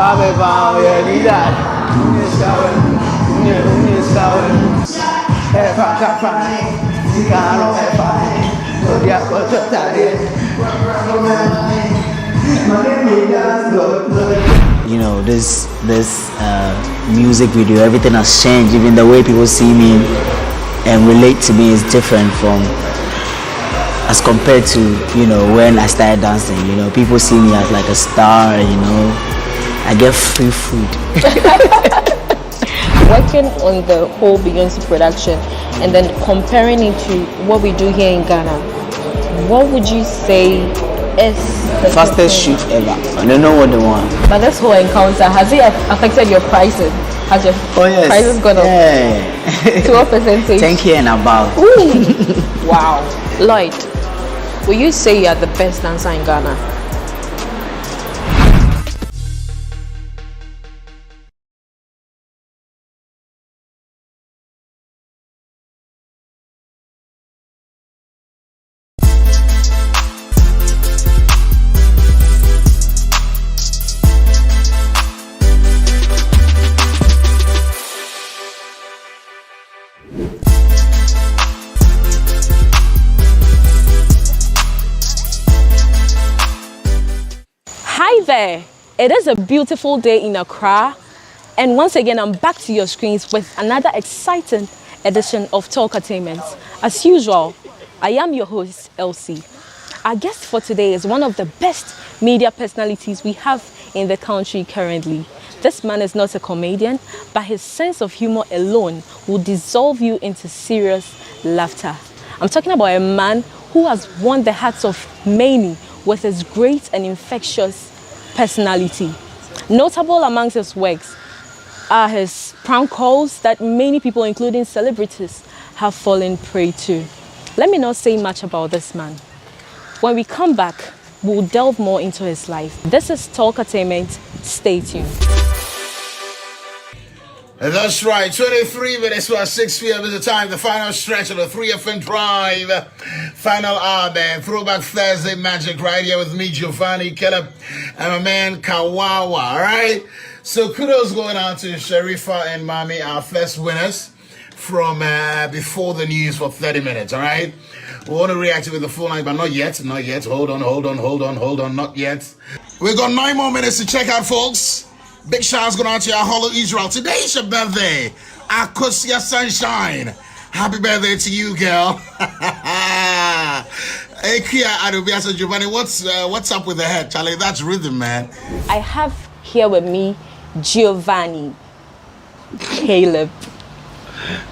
You know, this music video, everything has changed. Even the way people see me and relate to me is different from as compared to, you know, when I started dancing. You know, people see me as like a star. You know, I get free food. Working on the whole Beyonce production and then comparing it to what we do here in Ghana, what would you say is the fastest shoot ever? I don't know what they want. But this whole encounter, has it affected your pricing? Has your prices gone up? To what percentage? 10K and above. Ooh. Wow. Lloyd, will you say you are the best dancer in Ghana? Hi there, it is a beautiful day in Accra, and once again I'm back to your screens with another exciting edition of Talkatainment. As usual, I am your host, Elsie. Our guest for today is one of the best media personalities we have in the country currently. This man is not a comedian, but his sense of humor alone will dissolve you into serious laughter. I'm talking about a man who has won the hearts of many with his great and infectious personality. Notable amongst his works are his prank calls that many people, including celebrities, have fallen prey to. Let me not say much about this man. When we come back, we'll delve more into his life. This is Talkatainment. Stay tuned. That's right, 23 minutes past 6 p.m. is the time, the final stretch of the 3FM Drive. Final hour, man. Throwback Thursday magic right here with me, Giovanni Keller, and my man, Kawawa, all right? So kudos going out to Sharifa and Mami, our first winners from before the news for 30 minutes, all right? We want to react with the full line, but not yet. Hold on, not yet. We've got 9 more minutes to check out, folks. Big shout-outs going out to your Hollow Israel. Today is your birthday. Akosia Sunshine. Happy birthday to you, girl. Hey, Kia Adobiasa Giovanni, what's up with the head, Charlie? That's rhythm, man. I have here with me Giovanni, Caleb.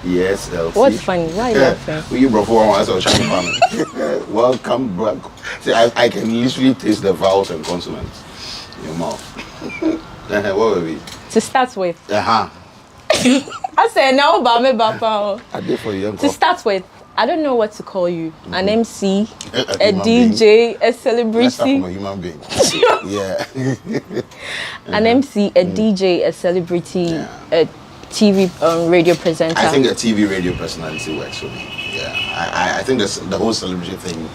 Yes, Elsie. What's funny? Why are you laughing? Well, you brought forward as I was trying to find. Welcome back. See, I can literally taste the vowels and consonants in your mouth. What were we? To start with. I said now about me, Papa. I did for you. To start with, I don't know what to call you. An MC, a DJ, a celebrity. Let's start from a human being. Yeah. An MC, a DJ, a celebrity, a TV radio presenter. I think a TV radio personality works for me. Yeah. I think the whole celebrity thing,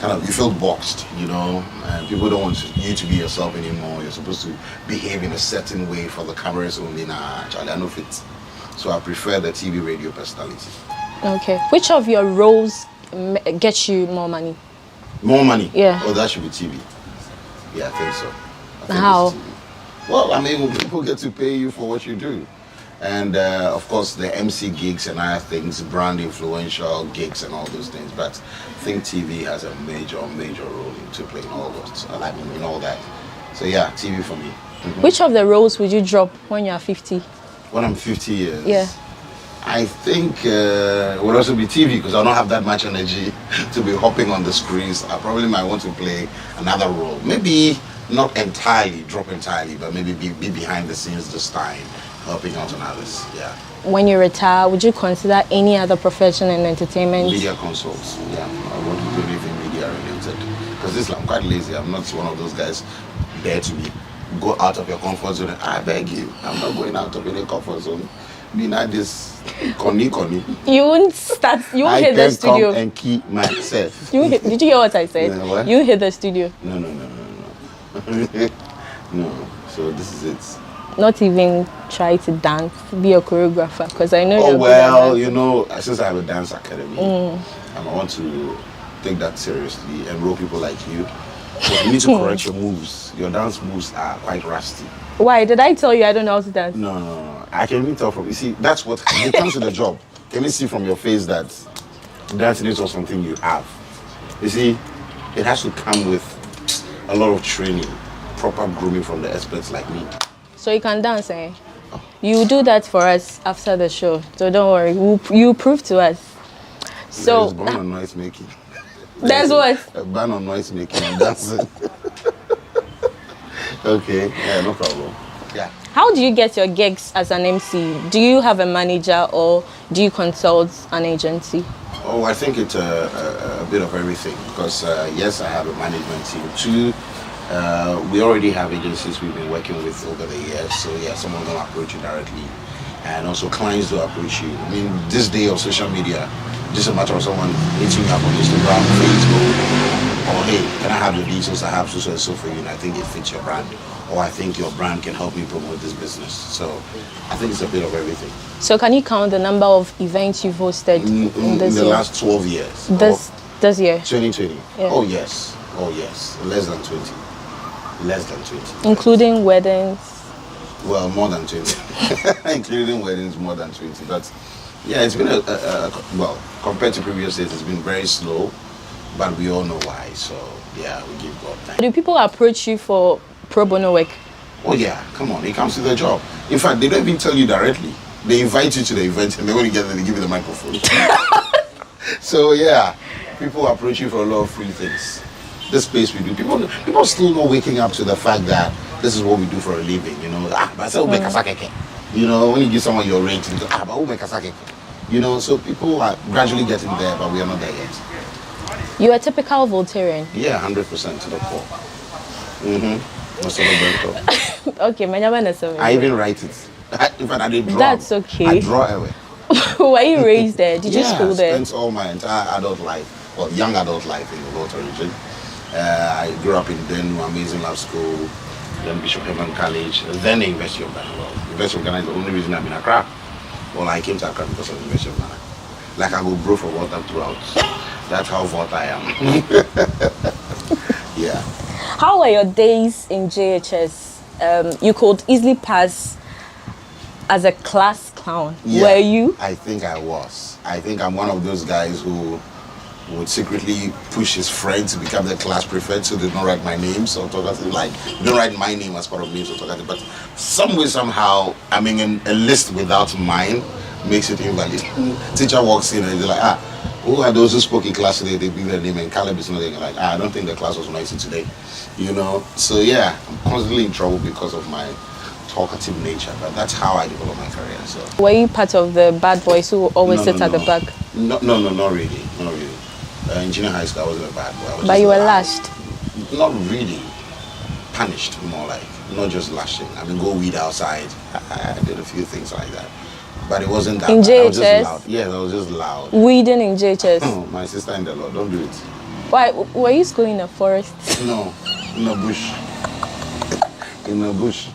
kind of, you feel boxed, you know, and people don't want you to be yourself anymore. You're supposed to behave in a certain way for the cameras only. Nah, Charlie, I know fit. So I prefer the TV radio personality. Okay. Which of your roles gets you more money? More money? Yeah. Oh, that should be TV. Yeah, I think so. How? Well, I mean, people get to pay you for what you do. And of course the MC gigs and other things, brand influential gigs and all those things, but I think TV has a major role to play in all those, I mean, in all that. So yeah, TV for me. Which of the roles would you drop when you're 50? When I'm 50 years? Yeah. I think it would also be TV, because I don't have that much energy to be hopping on the screens. I probably might want to play another role. Maybe not entirely, drop entirely, but maybe be behind the scenes this time, helping out on others, yeah. When you retire, would you consider any other profession in entertainment? Media consults, yeah. I want to do anything media related. Because I'm quite lazy. I'm not one of those guys there to go out of your comfort zone. I beg you, I'm not going out of any comfort zone. Me not this conny. You won't start, you won't hit the studio. I can come and keep myself. Did you hear what I said? Yeah, what? You hit the studio. No. No. So this is it. Not even try to dance, be a choreographer, because I know Oh you're well, good at you know, since I have a dance academy, I want to take that seriously, enroll people like you. But you need to correct your moves. Your dance moves are quite rusty. Why? Did I tell you I don't know how to dance? No. I can even tell from, you see, that's what, it comes to the job. Can you see from your face that dancing is not something you have? You see, it has to come with a lot of training, proper grooming from the experts like me. So you can dance, eh? You do that for us after the show. So don't worry, you prove to us. So there's a ban on noise making. There's what? A ban on noise making and dancing. Okay, yeah, no problem. Yeah. How do you get your gigs as an MC? Do you have a manager or do you consult an agency? Oh, I think it's a bit of everything because yes, I have a management team. Two, we already have agencies we've been working with over the years. So yeah, some of them approach you directly, and also clients do approach you. I mean, this day of social media, just a matter of someone hitting you up on Instagram, Facebook, or hey, can I have your details? I have so and so for you, and I think it fits your brand, or I think your brand can help me promote this business. So I think it's a bit of everything. So can you count the number of events you've hosted in this in the year? last 12 years? This year? 2020. Yeah. Oh yes, less than 20. Less than 20. Including weddings? Well, more than 20. Including weddings, more than 20. But yeah, it's been well, compared to previous years, it's been very slow, but we all know why. So yeah, we give God thanks. Do people approach you for pro bono work? Oh yeah, come on, it comes to their job. In fact, they don't even tell you directly. They invite you to the event, and then when you get there, they give you the microphone. So yeah, people approach you for a lot of free things. This space we do, people still not waking up to the fact that this is what we do for a living. You know, but you know, when you give someone your rate, you go, you know, so people are gradually getting there, but we are not there yet. You're a typical Voltarian. Yeah, 100% to the core. Okay, I even write it. In fact, I did draw. That's okay. I draw away. Were you raised there? Did you school there? I spent all my entire adult life, well, young adult life in the Volta region. I grew up in Denu, Amazing Love School, then Bishop Heman College, then the University of Ghana. Well, University of Ghana is the only reason I'm in Accra. Well, I came to Accra because of the University of Ghana. Like I go bro for water throughout. That's how Volta I am. Yeah. How were your days in JHS? You could easily pass as a class clown. Yeah, were you? I think I was. I think I'm one of those guys who would secretly push his friend to become the class prefect so they don't write my name. So like, don't write my name as part of names. But some way, somehow, I mean, a list without mine makes it invalid. Teacher walks in and they're like, who are those who spoke in class today? They bring their name and Caleb is not there. Like, I don't think the class was noisy today. You know? So yeah, I'm constantly in trouble because of my talkative nature, but that's how I developed my career. So Were you part of the bad boys who always sit at the back? No, not really. In junior high school, I wasn't a bad boy. But you were lashed? Not really. Punished, more like. Not just lashing. I mean, go weed outside. I did a few things like that. But it wasn't that in bad. JHS? I was just loud. Yeah, I was just loud. Weeding in JHS? Oh, my sister in the Lord, don't do it. Why? Were you schooling in a forest? No, in a bush. In a bush.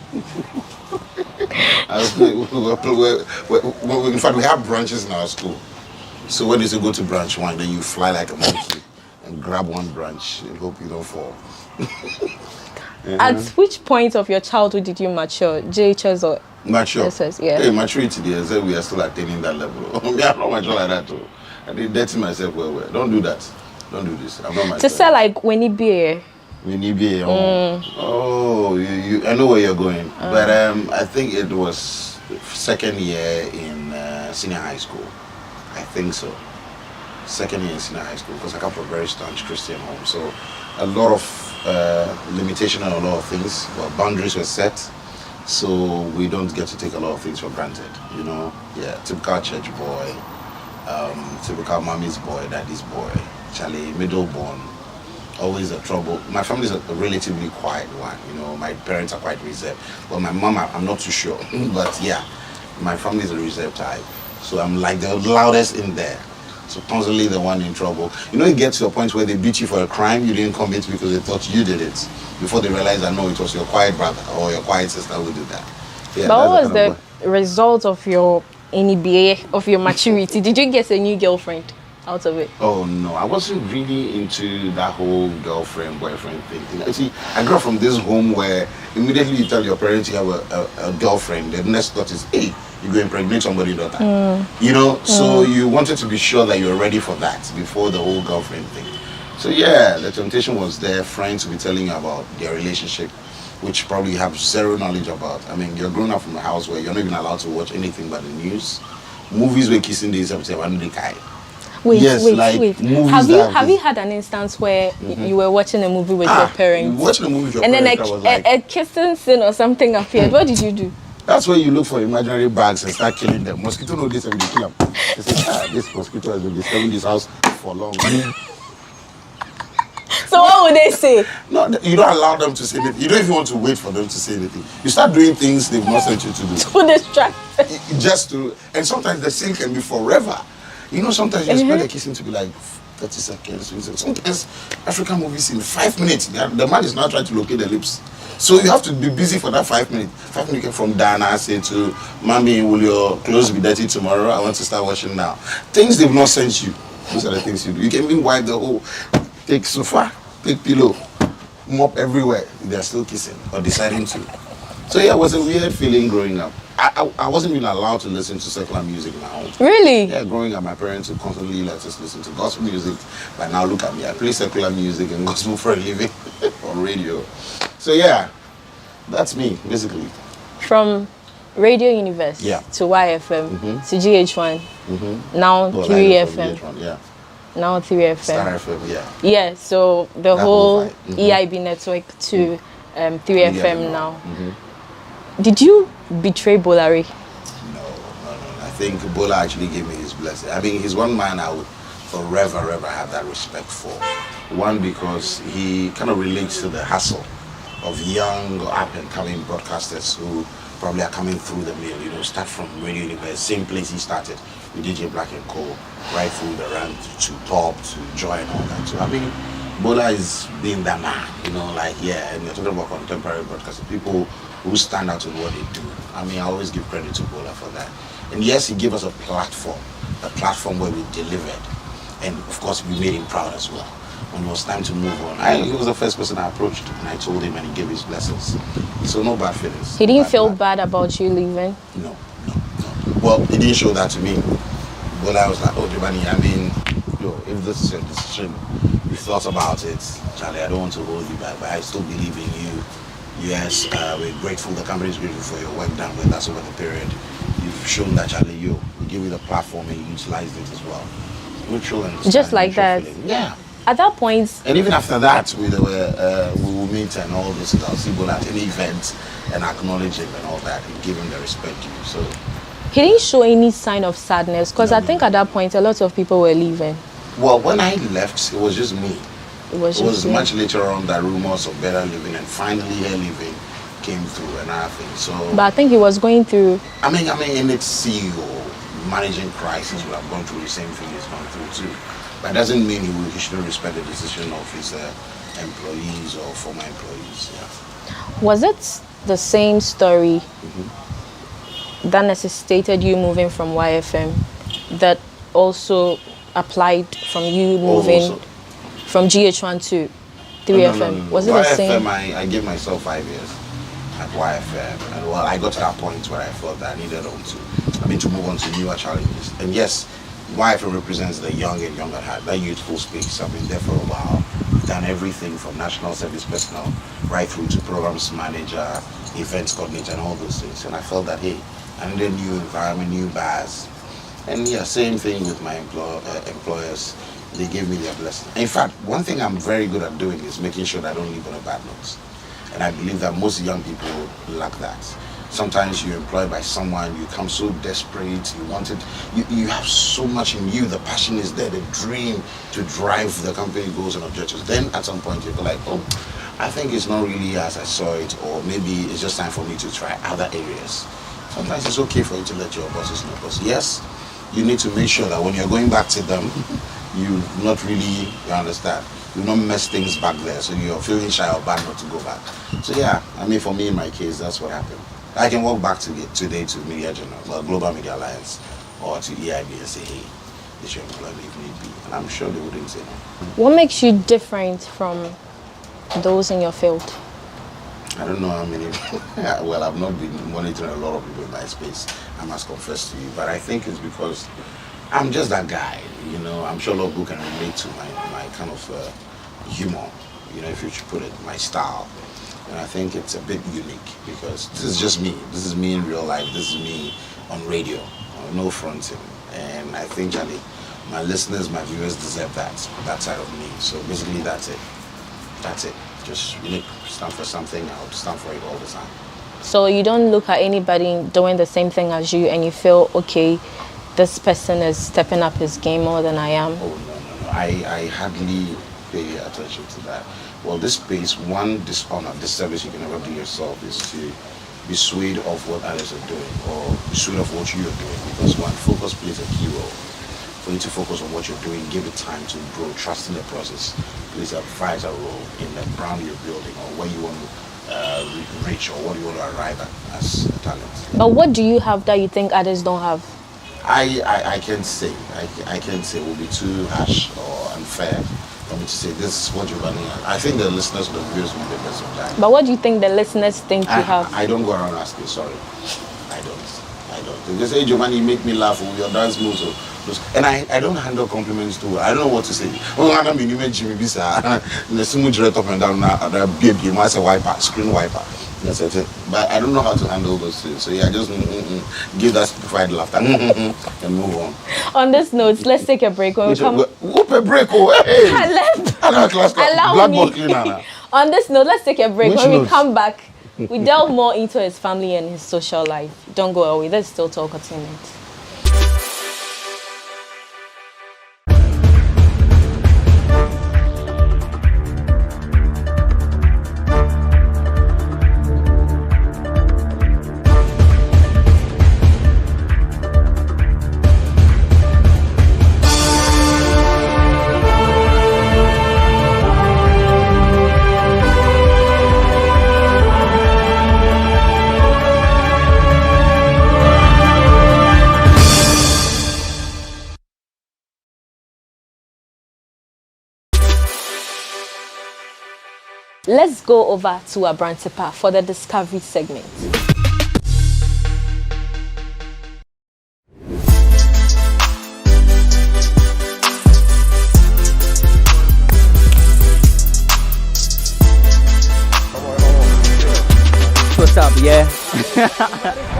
In fact, we have branches in our school. So when you go to branch 1, then you fly like a monkey and grab one branch and hope you don't fall. At which point of your childhood did you mature? JHS or mature? SS, yeah. Hey, maturity, we are still attaining that level. We are not mature like that too. I did dirty myself well. Don't do that. Don't do this. I'm not myself. To say like when it be oh, you I know where you're going. But I think it was second year in senior high school. I think so. Second year in senior high school, because I come from a very staunch Christian home. So a lot of limitation on a lot of things. Well, boundaries were set. So we don't get to take a lot of things for granted, you know. Yeah, typical church boy, typical mommy's boy, daddy's boy, Charlie, middle born, always a trouble. My family is a relatively quiet one, you know. My parents are quite reserved. Well, my mom, I'm not too sure, but yeah, my family is a reserved type. So I'm like the loudest in there. So constantly the one in trouble. You know, it gets to a point where they beat you for a crime you didn't commit because they thought you did it. Before they realize that no, it was your quiet brother or your quiet sister who did that. Yeah, but what was the result of your NBA, of your maturity? Did you get a new girlfriend out of it? Oh no, I wasn't really into that whole girlfriend, boyfriend thing. You know, see, I grew up from this home where immediately you tell your parents you have a girlfriend, the next thought is, hey, you go impregnate somebody's daughter. You know, so you wanted to be sure that you were ready for that before the whole girlfriend thing. So yeah, the temptation was there, friends will be telling you about their relationship, which probably you have zero knowledge about. I mean, you're growing up from a house where you're not even allowed to watch anything but the news. Movies where kissing days episode one day kai. Wait. Have you you had an instance where you were watching a movie with your parents? Watching a movie with your and parents, then a kissing scene or something appeared. What did you do? That's where you look for imaginary bags and start killing them. Mosquito know this and they kill them. They say, this mosquito has been disturbing this house for long. So what would they say? No, you don't allow them to say anything. You don't even want to wait for them to say anything. You start doing things they've not sent you to do. To distract. Just to, and sometimes the scene can be forever. You know, sometimes you expect the kissing to be like 30 seconds. Sometimes African movies in 5 minutes, the man is not trying to locate the lips. So you have to be busy for that 5 minutes. 5 minutes from Dana, say to Mommy, will your clothes be dirty tomorrow? I want to start washing now. Things they've not sent you. Those are the things you do. You can even wipe the whole, take sofa, take pillow, mop everywhere. They're still kissing or deciding to. So yeah, it was a weird feeling growing up. I wasn't even allowed to listen to secular music in my home. Really? Yeah, growing up, my parents would constantly let us listen to gospel music. But now look at me, I play secular music and gospel for a living on radio. So yeah, that's me, basically. From Radio Universe to YFM to GH1, now 3FM. GH1, yeah. Now 3FM. Star FM, yeah. Yeah, so the whole EIB network to 3FM now. Did you betray Bolari? No. I think Bola actually gave me his blessing. I mean, he's one man I would forever have that respect for. One, because he kind of relates to the hustle of young up-and-coming broadcasters who probably are coming through the mill. You know, start from Radio Universe, same place he started with DJ Black and Co. Right through the run to Pop, to Joy and all that. So I mean, Bola is being that man, you know, like, yeah, and you're talking about contemporary broadcasting, people who stand out in what they do. I mean, I always give credit to Bola for that. And yes, he gave us a platform where we delivered. And of course, we made him proud as well. When it was time to move on, he was the first person I approached, and I told him, and he gave his blessings. So no bad feelings. He didn't feel bad about you leaving? No. Well, he didn't show that to me. Bola was like, oh, Giovanni, I mean, if this is your decision, you thought about it, Charlie, I don't want to hold you back, but I still believe in you. Yes, we're grateful, the company is grateful for your work done with us over the period. You've shown that, Charlie, we give you the platform and you utilized it as well. Mutual understanding. Just like that? Feeling. Yeah. At that point... And even after that, we will meet and all this. I'll see Bola at any event and acknowledge him and all that and give him the respect due. So he didn't show any sign of sadness, because I think at that point a lot of people were leaving. Well, when I left, it was just me. It was much later on that rumors of better living and finally Hair Living came through and everything. So, but I think he was going through. I mean, in its CEO managing crisis would have gone through the same thing he's gone through too. But it doesn't mean he shouldn't respect the decision of his employees or former employees. Yeah. Was it the same story that necessitated you moving from YFM that also applied from you moving from GH1 to 3FM? No. Was it YFM, the same? I gave myself 5 years at YFM, and well, I got to that point where I felt that I needed to move on to newer challenges. And yes, YFM represents the young and young at heart, that youthful space. I've been there for a while. We've done everything from national service personnel right through to programs manager, events coordinator, and all those things. And I felt that, hey, I needed a new environment, new bars. And yeah, same thing with my employers. They gave me their blessing. In fact, one thing I'm very good at doing is making sure that I don't leave on a bad note. And I believe that most young people lack that. Sometimes you're employed by someone, you come so desperate, you want it, you have so much in you, the passion is there, the dream to drive the company goals and objectives. Then at some point you go like, oh, I think it's not really as I saw it, or maybe it's just time for me to try other areas. Sometimes it's okay for you to let your bosses know, because yes, you need to make sure that when you're going back to them, you understand, you not mess things back there, so you're feeling shy or bad not to go back. So yeah, I mean, for me in my case, that's what happened. I can walk back today to Media Journal, Global Media Alliance, or to EIB and say, hey, they should employ me if need be, and I'm sure they wouldn't say no. What makes you different from those in your field? I don't know how many. Well, I've not been monitoring a lot of people in my space, I must confess to you, but I think it's because I'm just that guy, you know. I'm sure a lot of people can relate to my kind of humor, you know, if you should put it, my style. And I think it's a bit unique because this is just me. This is me in real life. This is me on radio, no fronting. And I think my listeners, my viewers deserve that side of me. So basically, that's it. That's it. Just unique. Stand for something. I'll stand for it all the time. So you don't look at anybody doing the same thing as you and you feel, okay, this person is stepping up his game more than I am? Oh, no. I hardly pay attention to that. Well, this space, one disservice you can never do yourself is to be swayed of what others are doing or be swayed of what you're doing. Because one, focus plays a key role. For you to focus on what you're doing, give it time to grow, trust in the process, plays a vital role in the brand you're building or where you want to reach or what you want to arrive at as a talent. But what do you have that you think others don't have? I can't say. I can't say it will be too harsh or unfair for me to say this is what you're running at. I think the listeners or the viewers will be the best of that. But what do you think the listeners think you have? I don't go around asking, sorry. I don't. They say, hey, Giovanni, you make me laugh with your dance moves. And I don't handle compliments too well. I don't know what to say. Oh, I mean, you made Jimmy Bisa. The same direct up and down now, baby, you must say wiper, screen wiper. That's it. But I don't know how to handle those things. So yeah, just give that simplified laughter and move on. On this note, let's take a break. When we come... Whoop a break, oh, hey! Allow me. On this note, let's take a break. When we come back, we delve more into his family and his social life. Don't go away. Let's still talk entertainment. Let's go over to Abrantepa for the Discovery segment. What's up, yeah?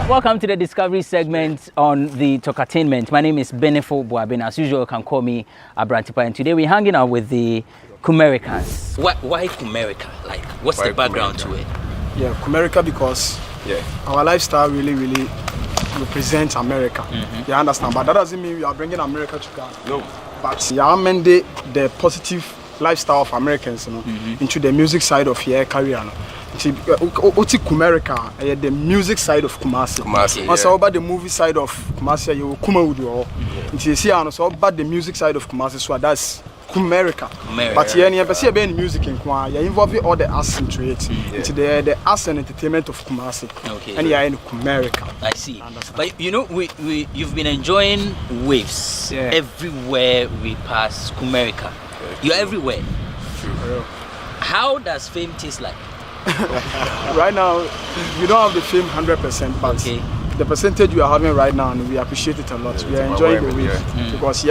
Welcome to the Discovery segment on the Talkatainment. My name is Benefo Boabin. As usual, you can call me Abrantepa. And today we're hanging out with the Kumericans. Why Kumerica? Like, what's the background to it? Yeah, Kumerica because our lifestyle really represents America. Mm-hmm. You understand? But that doesn't mean we are bringing America to Ghana. No. But you are mending the positive lifestyle of Americans, you know, into the music side of your career. Oti Kumerica, the music side of Kumasi. Also about the movie side of Kumasi, you Kuma Udo. You see, also about the music side of Kumasi, so that's Kumerica. But you never see any music in Kwa. You involve all the arts into it. Into the arts and entertainment of Kumasi. Okay. And you are in Kumerica. I see. But you know, you've been enjoying waves everywhere we pass. Kumerica, you're everywhere. How does fame taste like? Right now, we don't have the fame 100%, but the percentage we are having right now, we appreciate it a lot. We are enjoying the wave because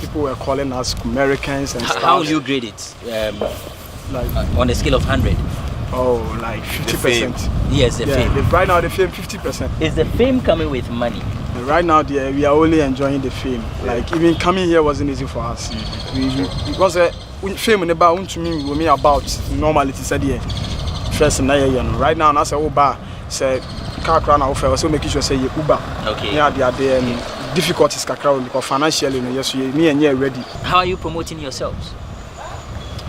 people were calling us Americans and stuff. How will you grade it? Like on a scale of 100? Oh, like 50%. Yes, the fame. Right now, the fame 50%. Is the fame coming with money? Right now, we are only enjoying the fame. Like even coming here wasn't easy for us. Because fame in the bar to me about normality said first right now I say say car crown offer so making sure say Uber. Okay. Yeah, they are there difficulties because financially yes me and you ready. How are you promoting yourselves?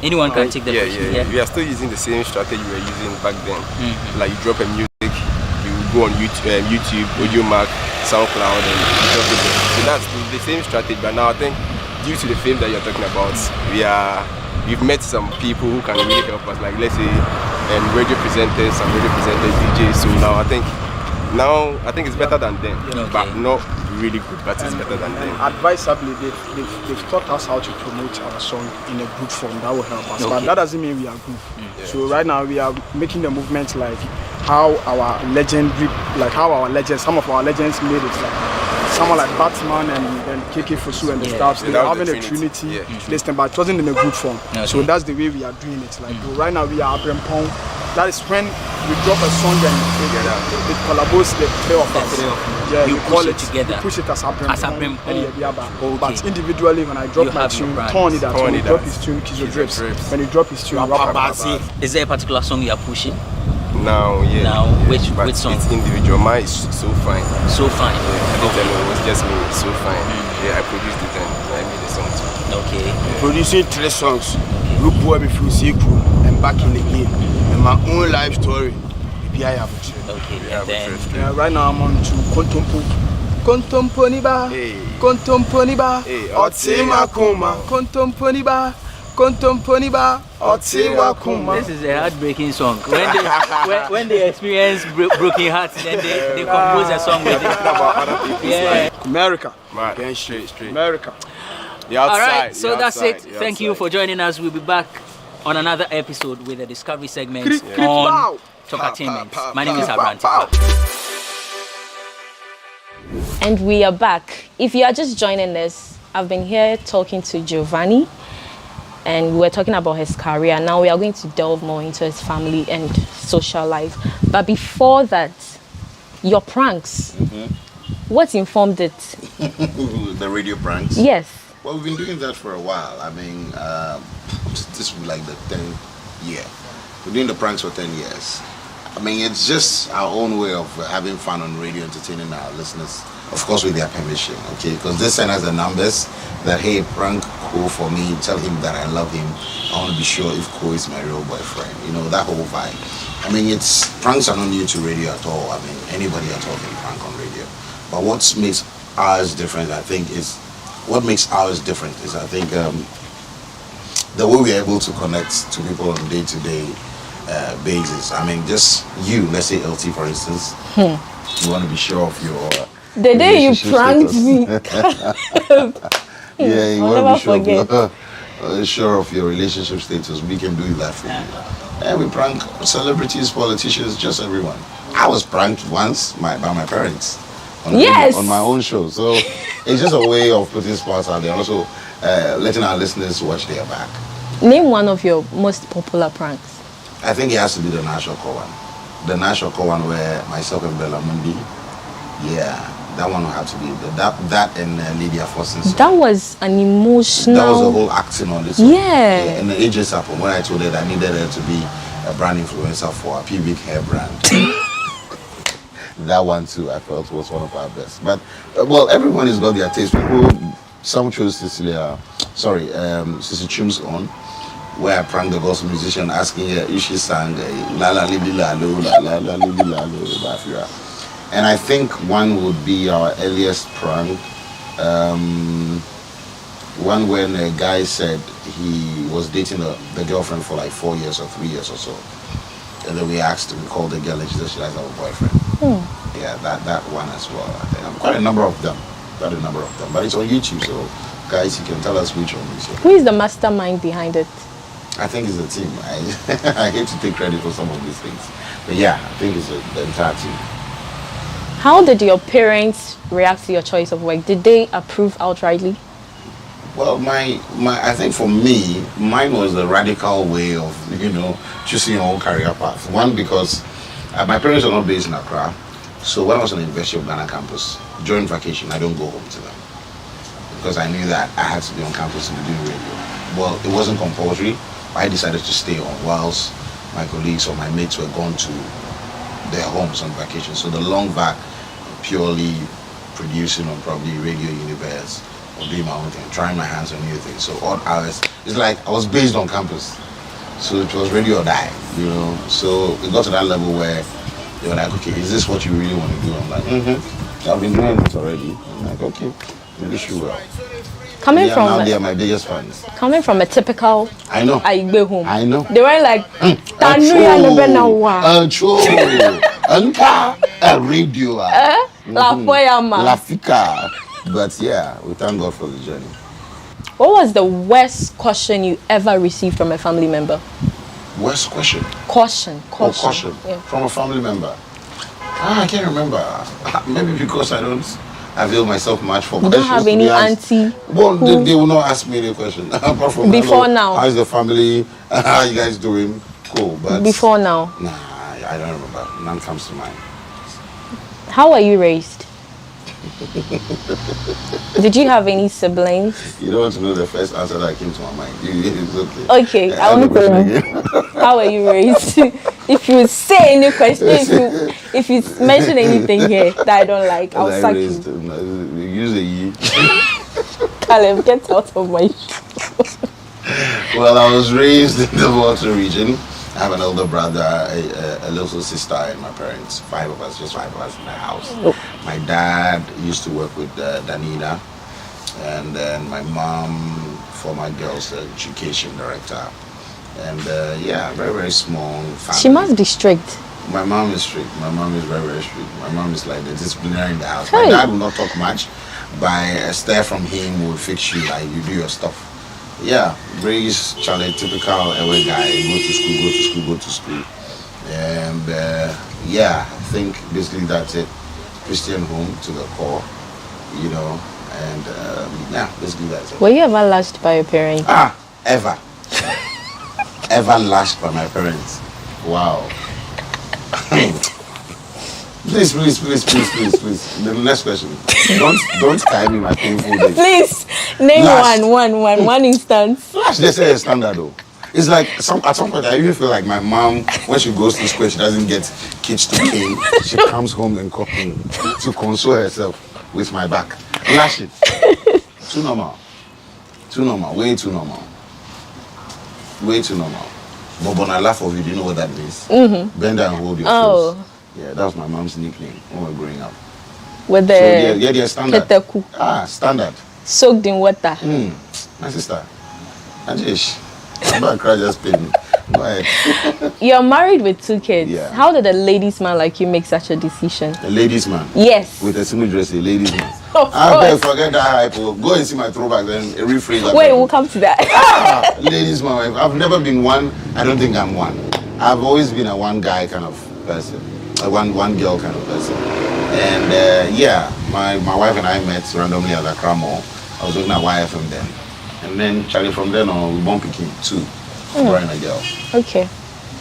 Anyone can take the We are still using the same strategy we were using back then. Like you drop a music, you go on YouTube, AudioMac, SoundCloud, and you drop it there. So that's the same strategy. But now I think due to the fame that you're talking about, we've met some people who can really help us. Like let's say radio presenters, some radio presenters, DJs. So now I think it's better than them, but not really good. But it's better than them. Advisably, they've taught us how to promote our song in a good form. That will help us. But that doesn't mean we are good. So right now we are making the movement like how our legends, some of our legends made it. Like someone like Batman and KK Foresee and the stuff. They are having a trinity listen, but it wasn't in a good form. So that's the way we are doing it. Like right now we are Brempong. That is when we drop a song and it collaborates the three of us. Yeah, you we call push it together. We push it as a Brempong. Okay. But individually, when I drop my tune, Tony drop his tune, Kizo Drips. When you drop his tune, Is there a particular song you are pushing? Now, which song? It's individual. Mine is So Fine. So Fine. I didn't tell you, it was just me. So Fine. Yeah, I produced it and I made the song too. Okay. Producing 3 songs. Group boy before Crude and back in the game. And my own life story. Okay. And then right now I'm on to Kontomponiba. Kontomponiba. Otima Kuma. Kontomponiba. Kontomponiba. Otima Kuma. This is a heartbreaking song. When they experience broken hearts, then they compose a song with it. Yeah. America. Right. Straight. America. All right, so that's it. Thank you for joining us. We'll be back on another episode with a discovery segment on Entertainment. My name is Abrantipa. And we are back. If you are just joining us, I've been here talking to Giovanni, and we were talking about his career. Now we are going to delve more into his family and social life. But before that, your pranks. What informed it? The radio pranks? Yes. Well, we've been doing that for a while. I mean, this will be like the 10th year. We're doing the pranks for 10 years. I mean, it's just our own way of having fun on radio, entertaining our listeners. Of course, with their permission, okay? Because they send us the numbers that, hey, prank Ko for me, tell him that I love him. I want to be sure if Ko is my real boyfriend. You know, that whole vibe. I mean, pranks are not new to radio at all. I mean, anybody at all can prank on radio. But what makes ours different, I think, is the way we're able to connect to people on a day-to-day basis. I mean, just you, let's say LT, for instance, you want to be sure of your the day you pranked me. Yeah, you want to be sure of your relationship status. We can do that for you. And we prank celebrities, politicians, just everyone. I was pranked once by my parents on my own show. So it's just a way of putting spots out there. Also, letting our listeners watch their back. Name one of your most popular pranks. I think it has to be the National Call one. The National Call one where myself and Bella Mundi, that one will have to be that and Lydia Foresee. That was an emotional. That was the whole acting on this. Yeah. And the ages happened when I told her that I needed her to be a brand influencer for a pubic hair brand. That one too, I felt was one of our best. But well, everyone has got their taste. Some chose Cecilia Chum's on, where I pranked the gospel musician asking her if she sang La La Lili La Lo La La La Lili La Lo Bafira. And I think one would be our earliest prank. One when a guy said he was dating the girlfriend for like 4 years or 3 years or so. And then we called the girl and she said she has a boyfriend. Yeah, that one as well. I think quite a number of them. But it's on YouTube, so guys, you can tell us which one is it. Who is the mastermind behind it? I think it's the team. I hate to take credit for some of these things. But yeah, I think it's the entire team. How did your parents react to your choice of work? Did they approve outrightly? Well, I think for me, mine was the radical way of, choosing your own career path. One, because my parents are not based in Accra. So when I was on the University of Ghana campus, during vacation, I don't go home to them. Because I knew that I had to be on campus to be doing radio. Well, it wasn't compulsory. I decided to stay on whilst my colleagues or my mates were gone to their homes on vacation. So the long vac, purely producing on probably Radio Universe or doing my own thing, trying my hands on new things. So odd hours, it's like I was based on campus. So it was radio or die, So it got to that level where They were like, okay, is this what you really want to do? I'm like, I've been doing this already. I'm like, okay, I wish you well. Coming from now they are my biggest fans. Coming from a typical I know. Aigbe home. I know. They were like, Tanuya Nebenawa. A radio. La Foyama. La Fika. But yeah, we thank God for the journey. What was the worst caution you ever received from a family member? Worst question? Caution. Oh, caution. Yeah. From a family member. I can't remember. Maybe because I don't avail myself much for you questions. You don't have any auntie? Well, they will not ask me any question. Apart from before now. How's the family? How you guys doing? Cool. But before now? Nah, I don't remember. None comes to mind. How were you raised? Did you have any siblings? You don't want to know the first answer that came to my mind. It's okay. Okay, I want to know. How were you raised? If you say any question, if you mention anything here that I don't like, I'll sack you. Use a ye. Caleb, get out of my Well, I was raised in the Volta region. I have an older brother, a little sister, and my parents. 5 of us, just 5 of us in the house. Oh. My dad used to work with Danina, and then my mom, former girls education director. And yeah, very, very small family. She must be strict. My mom is strict. My mom is very, very strict. My mom is like the disciplinary in the house. Hey. My dad will not talk much. By a stare from him, will fix you, like you do your stuff. Yeah, Bray's Charlie, typical away guy. Go to school. And yeah, I think basically that's it. Christian home to the core, you know. And yeah, basically that's it. Were you ever lashed by your parents? Ever. Ever lashed by my parents? Wow. Please. The next question. Don't tie me my painful days. Please name one instance. Lash, they say a standard though. It's like at some point I even feel like my mom, when she goes to school, she doesn't get kids to cane. She comes home and cooking to console herself with my back. Lash it. Too normal. Way too normal. But when I laugh of you, do you know what that means? Bend and hold your face. Yeah, that was my mom's nickname when we were growing up. With the yeah, standard. Keteku. Standard. Soaked in water. My sister. Anjish. I'm about to cry just pain. Go ahead. You're married with 2 kids. Yeah. How did a ladies' man like you make such a decision? A ladies' man? Yes. With a single dress, a ladies' man. Of forget that hype. Go and see my throwback, then rephrase that. Wait, we'll come to that. Ladies' man. I've never been one. I don't think I'm one. I've always been a one guy kind of person. A one girl kind of person. And yeah, my wife and I met randomly at Accra Mall. I was looking at YFM then. And then Charlie, from then on, we born picking 2. Boy and a girl. Okay.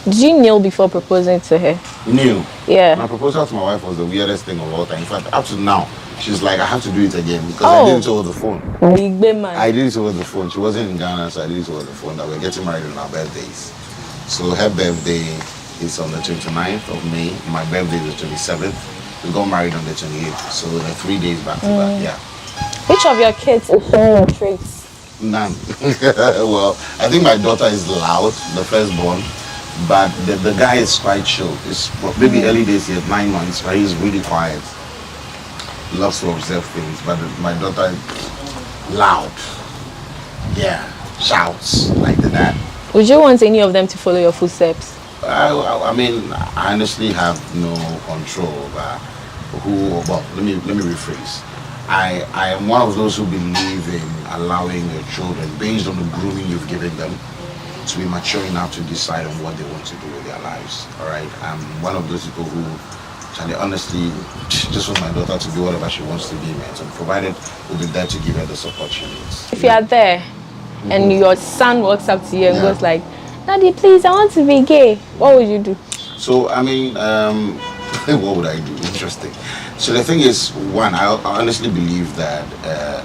Did you kneel before proposing to her? Kneel? Yeah. My proposal to my wife was the weirdest thing of all time. In fact, up to now, she's like, I have to do it again because I did it over the phone. Big man. I did it over the phone. She wasn't in Ghana, so I did it over the phone that we're getting married on our birthdays. So her birthday is on the 29th of May. My birthday is the 27th. We got married on the 28th. So the 3 days back to back, yeah. Which of your kids is showing your traits? None. Well, I think my daughter is loud, the firstborn, but the guy is quite chill. It's maybe early days, he had 9 months, but he's really quiet. Loves to observe things, but my daughter is loud. Yeah, shouts like that. Would you want any of them to follow your footsteps? I mean, I honestly have no control over well, let me rephrase. I am one of those who believe in allowing your children, based on the grooming you've given them, to be mature enough to decide on what they want to do with their lives. All right, I'm one of those people who, honestly, just want my daughter to be whatever she wants to be, man. So provided we'll be there to give her the support she needs. If you are there, and your son walks up to you and goes like, "Daddy, please, I want to be gay," what would you do? So I mean, what would I do? Interesting. So the thing is, one, I honestly believe that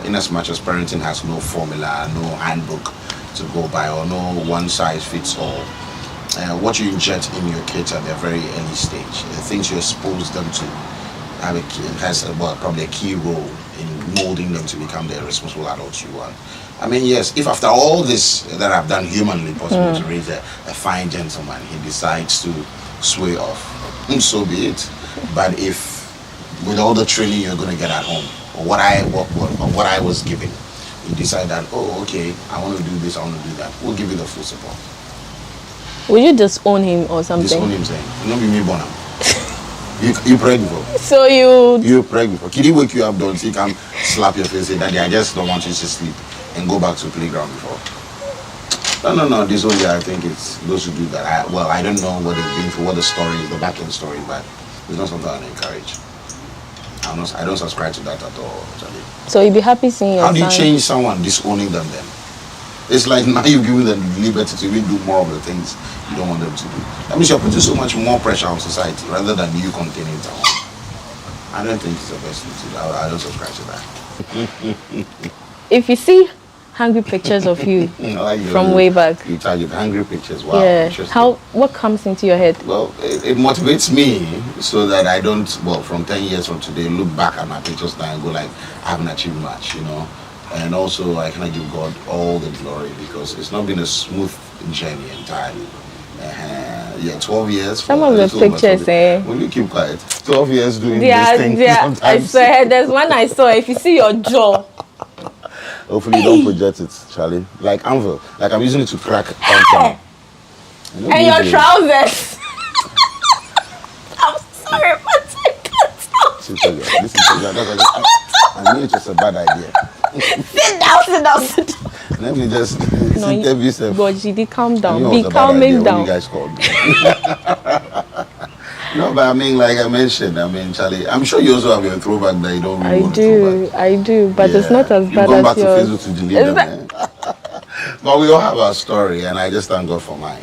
in as much as parenting has no formula, no handbook to go by, or no one size fits all, what you inject in your kids at their very early stage, the things you expose them to, has probably a key role in molding them to become the responsible adults you want. I mean, yes, if after all this that I've done humanly possible to raise a fine gentleman, he decides to sway off, so be it. But if with all the training you're going to get at home, or what I was given, you decide that, oh, okay, I want to do this, I want to do that, we'll give you the full support. Will you disown him or something? Disown him, saying, you know, be me born. You prayed before. So you prayed before. Can he wake you up, don't he come slap your face and say, Daddy, I just don't want you to sleep and go back to the playground before? No. This only, I think it's those who do that. I don't know what it's been for, what the story is, the back end story, but it's not something I encourage. I don't subscribe to that at all, actually. So you'd be happy seeing your How do you son? change someone disowning them then? It's like now you've given them liberty to even do more of the things you don't want them to do. That means you're putting so much more pressure on society rather than you containing it at home. I don't think it's the best thing to do. I don't subscribe to that. If you see hungry pictures of you from way back. You target hungry pictures. Wow. Yeah. Interesting. What comes into your head? Well, it motivates me so that I don't, from 10 years from today, look back at my pictures now and go like, I haven't achieved much, you know. And also, I cannot give God all the glory because it's not been a smooth journey entirely. 12 years. Some of the pictures, Will you keep quiet? 12 years doing this thing. Yeah, I swear, there's one I saw. If you see your jaw. Hopefully you don't project it, Charlie. Like anvil. Like I'm using it to crack content. And your trousers. I'm sorry, but I can't stop. Listen to that. I knew it was a bad idea. Sit down. Let me just interview yourself. God, GD, calm down. Be calming down. You guys called me. No, but I mean, like I mentioned, Charlie, I'm sure you also have your throwback that you don't really want to throw back. I do, but it's not as bad as yours. Back to Facebook to delete them, But we all have our story, and I just thank God for mine.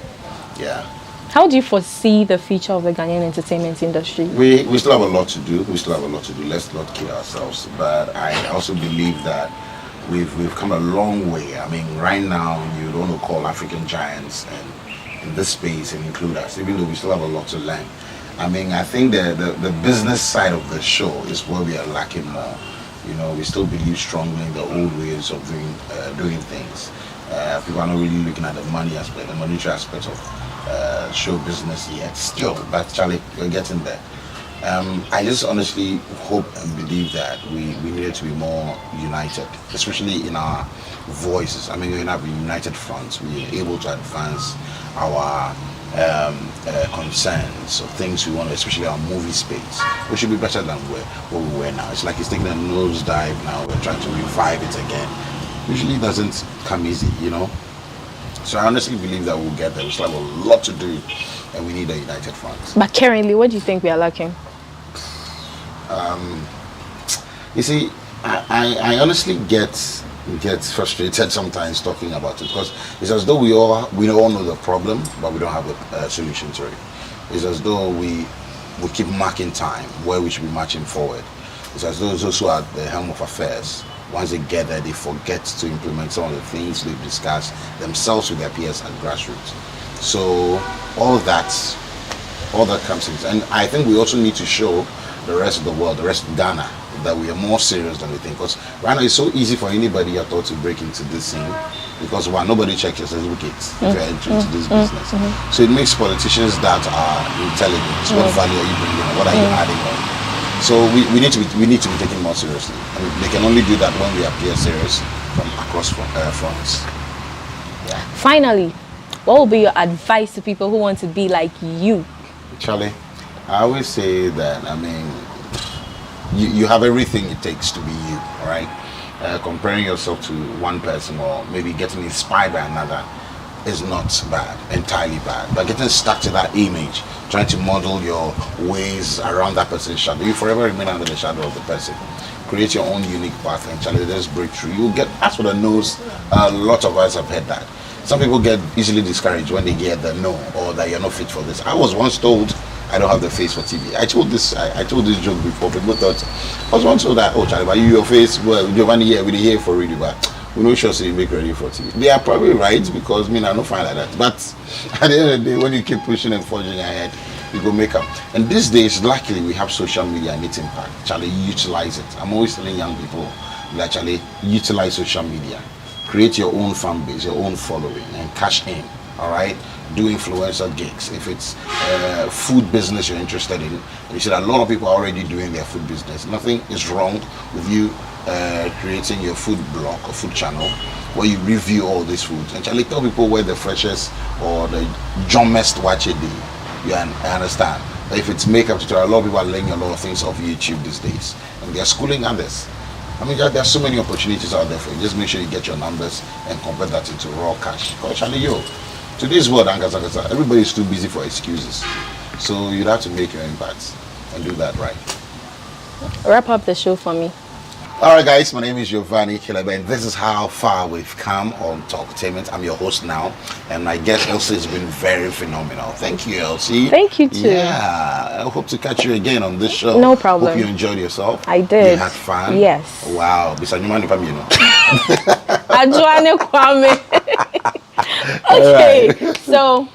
Yeah. How do you foresee the future of the Ghanaian entertainment industry? We still have a lot to do. Let's not kill ourselves. But I also believe that we've come a long way. I mean, right now, you don't want to call African giants and in this space and include us, even though we still have a lot to learn. I mean, I think the business side of the show is where we are lacking more. You know, we still believe strongly in the old ways of doing things. People are not really looking at the money aspect, the monetary aspect of show business yet. Still, but Charlie, we're getting there. I just honestly hope and believe that we need to be more united, especially in our voices. I mean, we're not a united front. We are able to advance our concerns or things we want, especially our movie space. We should be better than what we were now. It's like it's taking a nosedive now. We're trying to revive it again. Usually it doesn't come easy, you know. So I honestly believe that we'll get there. We still have a lot to do, and we need a united front. But currently, what do you think we are lacking? You see, I honestly get frustrated sometimes talking about it because it's as though we all know the problem, but we don't have a solution to it. It's as though we keep marking time where we should be marching forward. It's as though those who are at the helm of affairs, once they get there, they forget to implement some of the things they've discussed themselves with their peers at grassroots. So all that comes in, and I think we also need to show the rest of the world, the rest of Ghana, that we are more serious than we think. Because right now it's so easy for anybody at all to break into this scene because nobody checks your certificates if you're entering into this business. So it makes politicians that are intelligent. What value are you bringing? What are you adding on? So we need to be taken more seriously. I mean, they can only do that when we appear serious from across fronts. Yeah. Finally, what will be your advice to people who want to be like you? Charlie, I always say that, I mean, you have everything it takes to be you, all right? Comparing yourself to one person or maybe getting inspired by another is not entirely bad. But getting stuck to that image, trying to model your ways around that person's shadow, you forever remain under the shadow of the person. Create your own unique path and Charlie, there's breakthrough. You get, that's what I know. A lot of us have heard that. Some people get easily discouraged when they hear the no or that you're not fit for this. I was once told I don't have the face for TV. I told this joke before. People thought I was once told that, oh Charlie, but your face, well, Giovanni here, we here for radio, but we know sure so you make ready for TV. They are probably right because I don't find like that. But at the end of the day, when you keep pushing and forging ahead, you go make up. And these days, luckily, we have social media and its impact. Charlie, utilize it. I'm always telling young people that Charlie, utilize social media. Create your own fan base, your own following, and cash in. all right, do influencer gigs. If it's food business you're interested in, you see that a lot of people are already doing their food business. Nothing is wrong with you creating your food blog or food channel where you review all these foods. And Charlie, tell people where the freshest or the jummest watch it be. I understand. But if it's makeup tutorial, a lot of people are learning a lot of things off YouTube these days. And they're schooling others. I mean, there are so many opportunities out there for you. Just make sure you get your numbers and convert that into raw cash. Because Charlie, today's world, everybody's too busy for excuses. So you'd have to make your impact and do that right. Wrap up the show for me. All right, guys, my name is Giovanni Kilebe, and this is how far we've come on Talktainment. I'm your host now, and my guest Elsie has been very phenomenal. Thank you, Elsie. Thank you too. Yeah, I hope to catch you again on this show. No problem. Hope you enjoyed yourself. I did. You had fun. Yes. Wow. Okay, so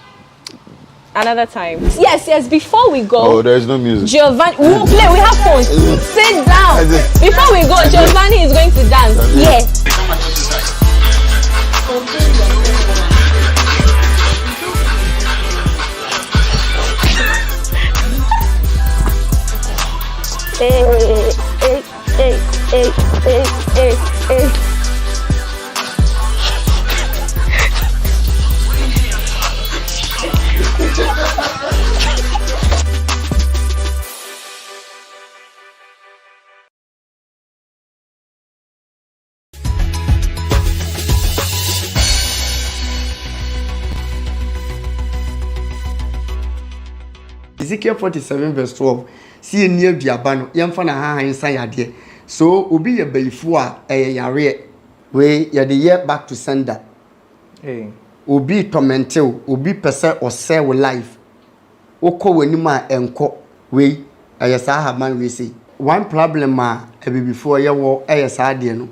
another time. Yes, before we go. Oh, there's no music. Giovanni, we will play, we have phones. Sit down. Before we go, Giovanni is going to dance. Yes. Hey. Ezekiel 47 verse 12. See near Diabano, Yamfana ha inside. So ubi ye beifua yare we ye the year back to sender. Hey. Ubi tormentil, ubi pese or sell life. Oko wenima enko we ayasa man we say. One problem ma ebi before ye wo ayasa de no.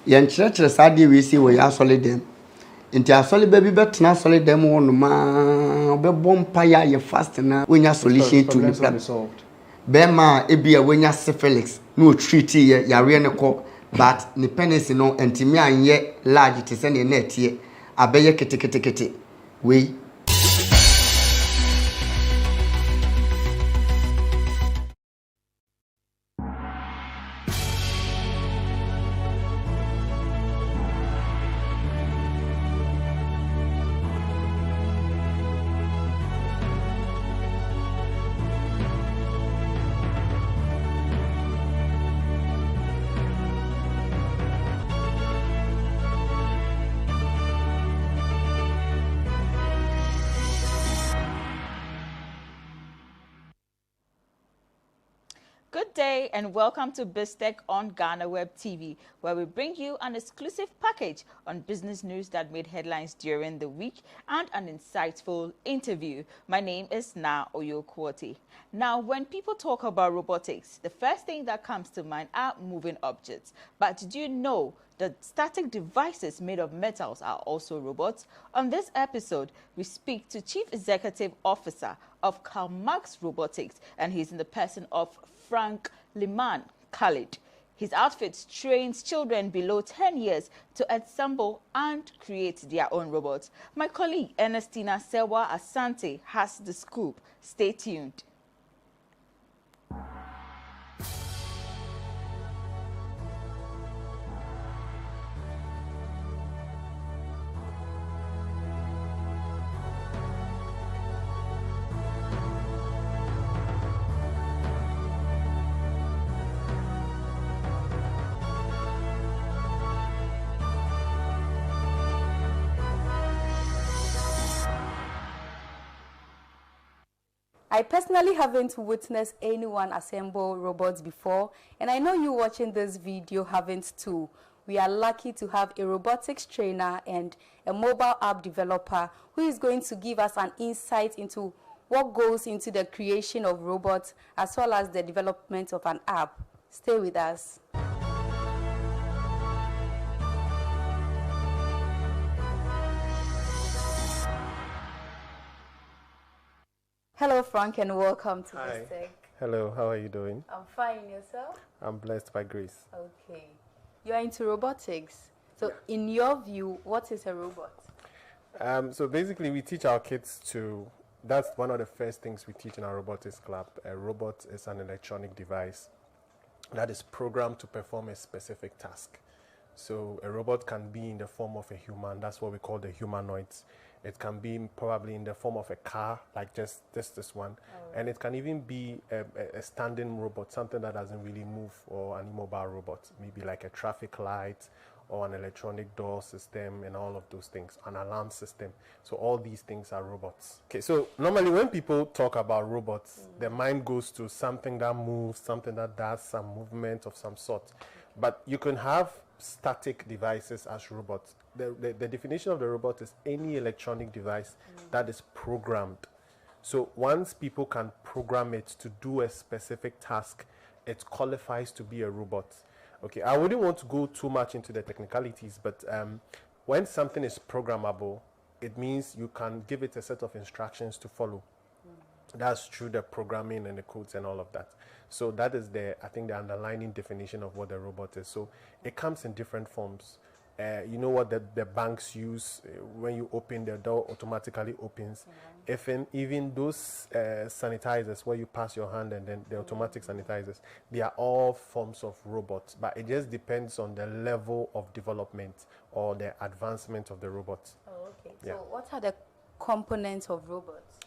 Yan church sade we see we ya solid them. Inti asole baby betna solid them won ma be bompa ya ye fast na wenya solution to the problem solved. Bema ebia wenya syphilis no treat ye yare ne ko but ni penance no entimi anye large te se ne net ye abeye kete we. Good day and welcome to BizTech on GhanaWeb TV, where we bring you an exclusive package on business news that made headlines during the week and an insightful interview. My name is Na Oyokwoti. Now, when people talk about robotics, the first thing that comes to mind are moving objects. But did you know that static devices made of metals are also robots? On this episode, we speak to Chief Executive Officer of Karl Marx Robotics, and he's in the person of Frank Liman Khalid. His outfit trains children below 10 years to assemble and create their own robots. My colleague Ernestina Sewa Asante has the scoop. Stay tuned. I personally haven't witnessed anyone assemble robots before, and I know you watching this video haven't too. We are lucky to have a robotics trainer and a mobile app developer who is going to give us an insight into what goes into the creation of robots as well as the development of an app. Stay with us. Hello, Frank, and welcome to BizTech. Hello, how are you doing? I'm fine. Yourself? I'm blessed by grace. Okay. You are into robotics. So, in your view, what is a robot? So basically, we teach our kids to. That's one of the first things we teach in our robotics club. A robot is an electronic device that is programmed to perform a specific task. So a robot can be in the form of a human. That's what we call the humanoids. It can be probably in the form of a car, like just this one. And it can even be a standing robot, something that doesn't really move, or an immobile robot, maybe like a traffic light or an electronic door system and all of those things, an alarm system. So all these things are robots. Okay, so normally when people talk about robots, their mind goes to something that moves, something that does some movement of some sort. But you can have static devices as robots. The definition of the robot is any electronic device that is programmed. So once people can program it to do a specific task, it qualifies to be a robot. Okay, I wouldn't want to go too much into the technicalities, but when something is programmable, it means you can give it a set of instructions to follow. That's through the programming and the codes and all of that. So that is I think the underlying definition of what the robot is. So it comes in different forms. You know what the banks use when you open the door automatically opens. Even those sanitizers where you pass your hand and then the automatic sanitizers, they are all forms of robots, but it just depends on the level of development or the advancement of the robots. Oh, okay. So what are the components of robots?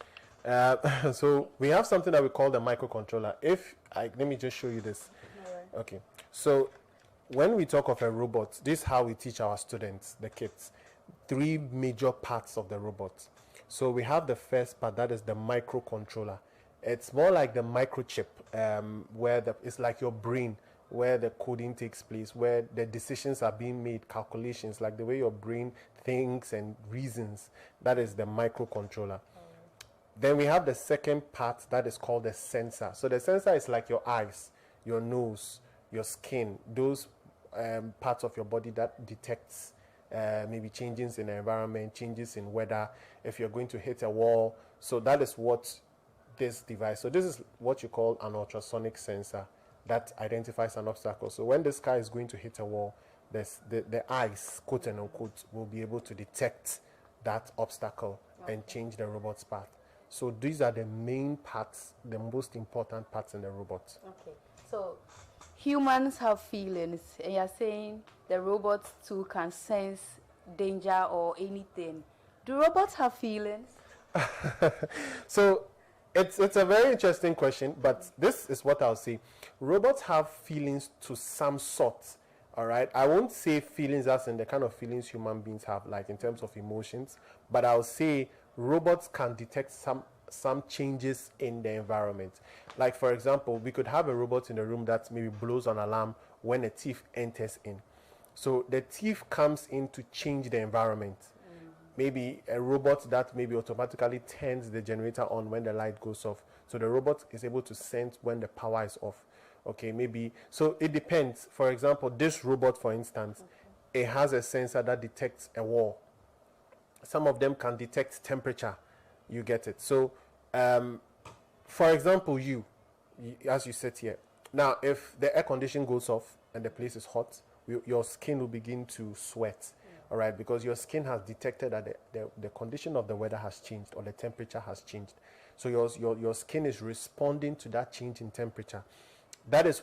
So we have something that we call the microcontroller. Let me just show you this. Okay, so when we talk of a robot, this is how we teach our students, the kids, 3 major parts of the robot. So we have the first part, that is the microcontroller. It's more like the microchip, where it's like your brain, where the coding takes place, where the decisions are being made, calculations, like the way your brain thinks and reasons. That is the microcontroller. Then we have the second part that is called the sensor. So the sensor is like your eyes, your nose, your skin, those parts of your body that detects maybe changes in the environment, changes in weather, if you're going to hit a wall. So that is what this device, so this is what you call an ultrasonic sensor that identifies an obstacle. So when this car is going to hit a wall, the eyes, quote and unquote, will be able to detect that obstacle and change the robot's path. So these are the main parts, the most important parts in the robot. Okay, so humans have feelings, and you're saying the robots too can sense danger or anything. Do robots have feelings? So it's a very interesting question, but this is what I'll say. Robots have feelings to some sort. All right, I won't say feelings as in the kind of feelings human beings have, like in terms of emotions, but I'll say robots can detect some changes in the environment. Like, for example, we could have a robot in the room that maybe blows an alarm when a thief enters in. So the thief comes in to change the environment. Maybe a robot that maybe automatically turns the generator on when the light goes off. So the robot is able to sense when the power is off. Okay, maybe. So it depends. For example, this robot, for instance, it has a sensor that detects a wall. Some of them can detect temperature. You get it. So, for example, as you sit here. Now, if the air condition goes off and the place is hot, your skin will begin to sweat. All right, because your skin has detected that the condition of the weather has changed or the temperature has changed. So your skin is responding to that change in temperature. That is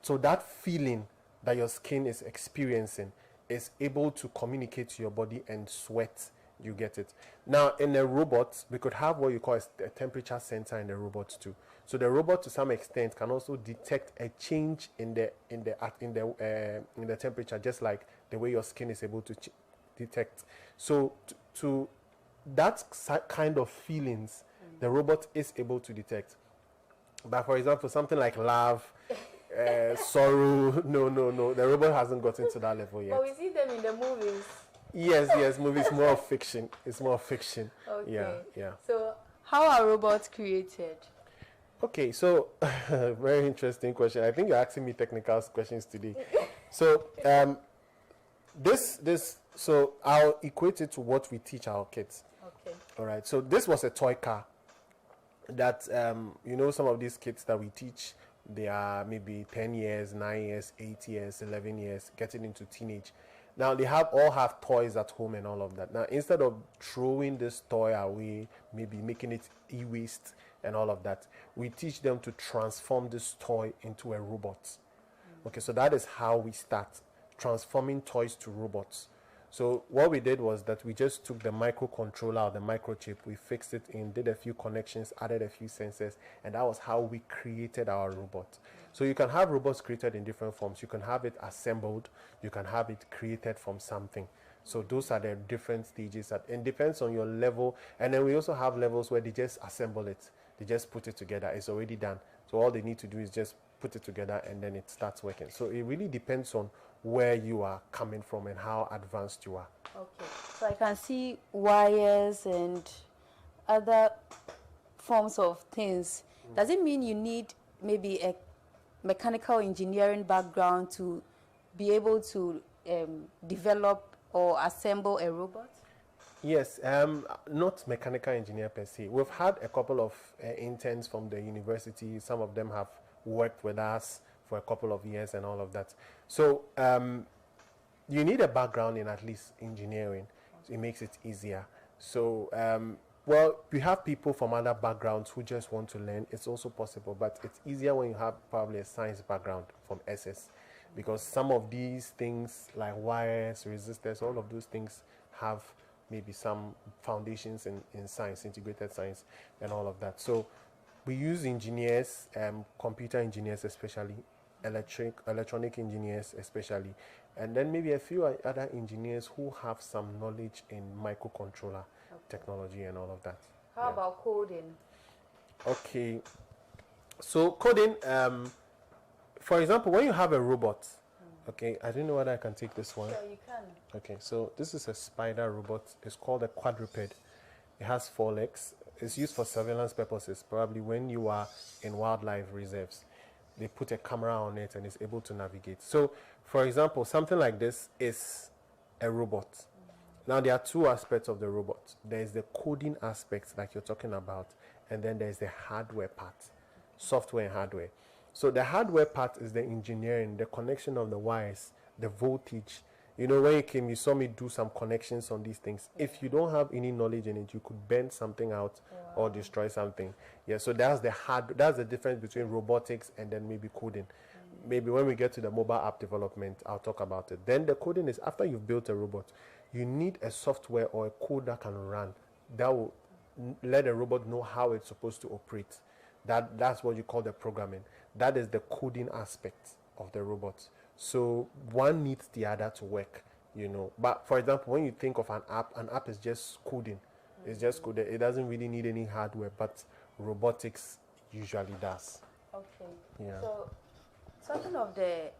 so that feeling that your skin is experiencing is able to communicate to your body and sweat. You get it. Now, in a robot, we could have what you call a temperature sensor in the robot too. So the robot, to some extent, can also detect a change in the temperature, just like the way your skin is able to detect. So to that kind of feelings, the robot is able to detect. But for example, something like love, sorrow, no, the robot hasn't gotten to that level yet. But we see them in the movies. Yes, movies more of fiction. It's more fiction. Okay. Yeah. So how are robots created? Okay, so very interesting question. I think you're asking me technical questions today. So so I'll equate it to what we teach our kids. Okay. All right. So this was a toy car that some of these kids that we teach, they are maybe 10 years, 9 years, 8 years, 11 years, getting into teenage. Now they all have toys at home and all of that. Now instead of throwing this toy away, maybe making it e-waste and all of that, we teach them to transform this toy into a robot. Okay, so that is how we start transforming toys to robots. So what we did was that we just took the microcontroller or the microchip, we fixed it in, did a few connections, added a few sensors, and that was how we created our robot. So you can have robots created in different forms. You can have it assembled, you can have it created from something. So those are the different stages, and it depends on your level. And then we also have levels where they just assemble it, they just put it together, it's already done. So all they need to do is just put it together and then it starts working. So it really depends on where you are coming from and how advanced you are. Okay, so I can see wires and other forms of things. Does it mean you need maybe a mechanical engineering background to be able to develop or assemble a robot? Yes, not mechanical engineer per se. We've had a couple of interns from the university. Some of them have worked with us for a couple of years and all of that. So you need a background in at least engineering. So it makes it easier. So well, we have people from other backgrounds who just want to learn. It's also possible, but it's easier when you have probably a science background from SS, because some of these things like wires, resistors, all of those things have maybe some foundations in science, integrated science and all of that. So we use engineers, computer engineers especially, electronic engineers especially, and then maybe a few other engineers who have some knowledge in microcontroller technology and all of that. How about coding? Okay, so coding, for example, when you have a robot, okay, I don't know whether I can take this one. Sure, you can. Okay, so this is a spider robot. It's called a quadruped. It has 4 legs. It's used for surveillance purposes. Probably when you are in wildlife reserves, they put a camera on it and it's able to navigate. So, for example, something like this is a robot. Now, there are 2 aspects of the robot. There is the coding aspect, like you're talking about, and then there's the hardware part, software and hardware. So the hardware part is the engineering, the connection of the wires, the voltage. You know, when you came, you saw me do some connections on these things. If you don't have any knowledge in it, you could bend something out or destroy something. Yeah, so that's the difference between robotics and then maybe coding. Maybe when we get to the mobile app development, I'll talk about it. Then the coding is after you've built a robot, you need a software or a code that can run, that will let the robot know how it's supposed to operate. That's what you call the programming. That is the coding aspect of the robot. So one needs the other to work, you know. But for example, when you think of an app is just coding. It's just coded. It doesn't really need any hardware, but robotics usually does. Okay. Yeah. So talking of the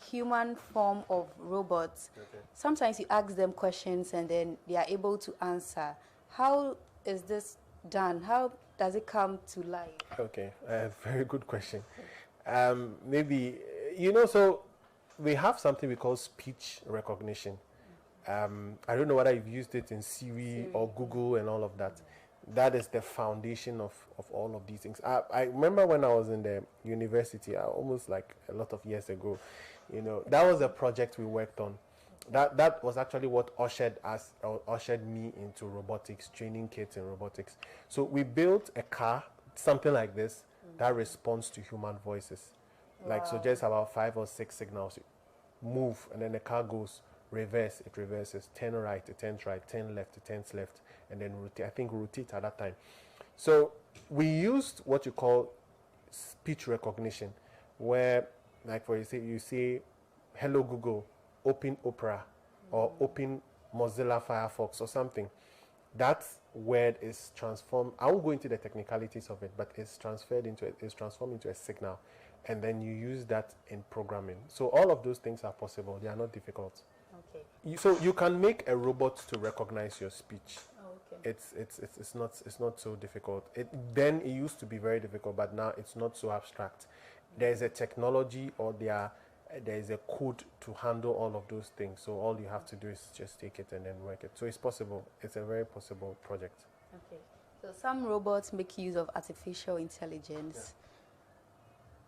human form of robots, sometimes you ask them questions and then they are able to answer. How is this done? How does it come to life? Okay, very good question. Maybe, you know, so we have something we call speech recognition. I don't know whether you've used it in Siri or Google and all of that. That is the foundation of all of these things. I remember when I was in the university, almost like a lot of years ago, you know, that was a project we worked on. That was actually what ushered me into robotics, training kids in robotics. So we built a car, something like this, that responds to human voices. Like, so just about 5 or 6 signals. Move, and then the car goes, reverse, it reverses, turn right, it turns right, turn left, it turns left, and then rotate. I think rotate at that time. So we used what you call speech recognition, where, like for example, you say, hello Google, open Opera, or open Mozilla Firefox or something. That word is transformed. I won't go into the technicalities of it, but it's transformed into a signal, and then you use that in programming. So all of those things are possible. They are not difficult. Okay. So you can make a robot to recognize your speech. Oh, okay. It's not so difficult. Then it used to be very difficult, but now it's not so abstract. There is a technology, or there is a code to handle all of those things. So all you have to do is just take it and then work it. So it's possible. It's a very possible project. Okay. So some robots make use of artificial intelligence.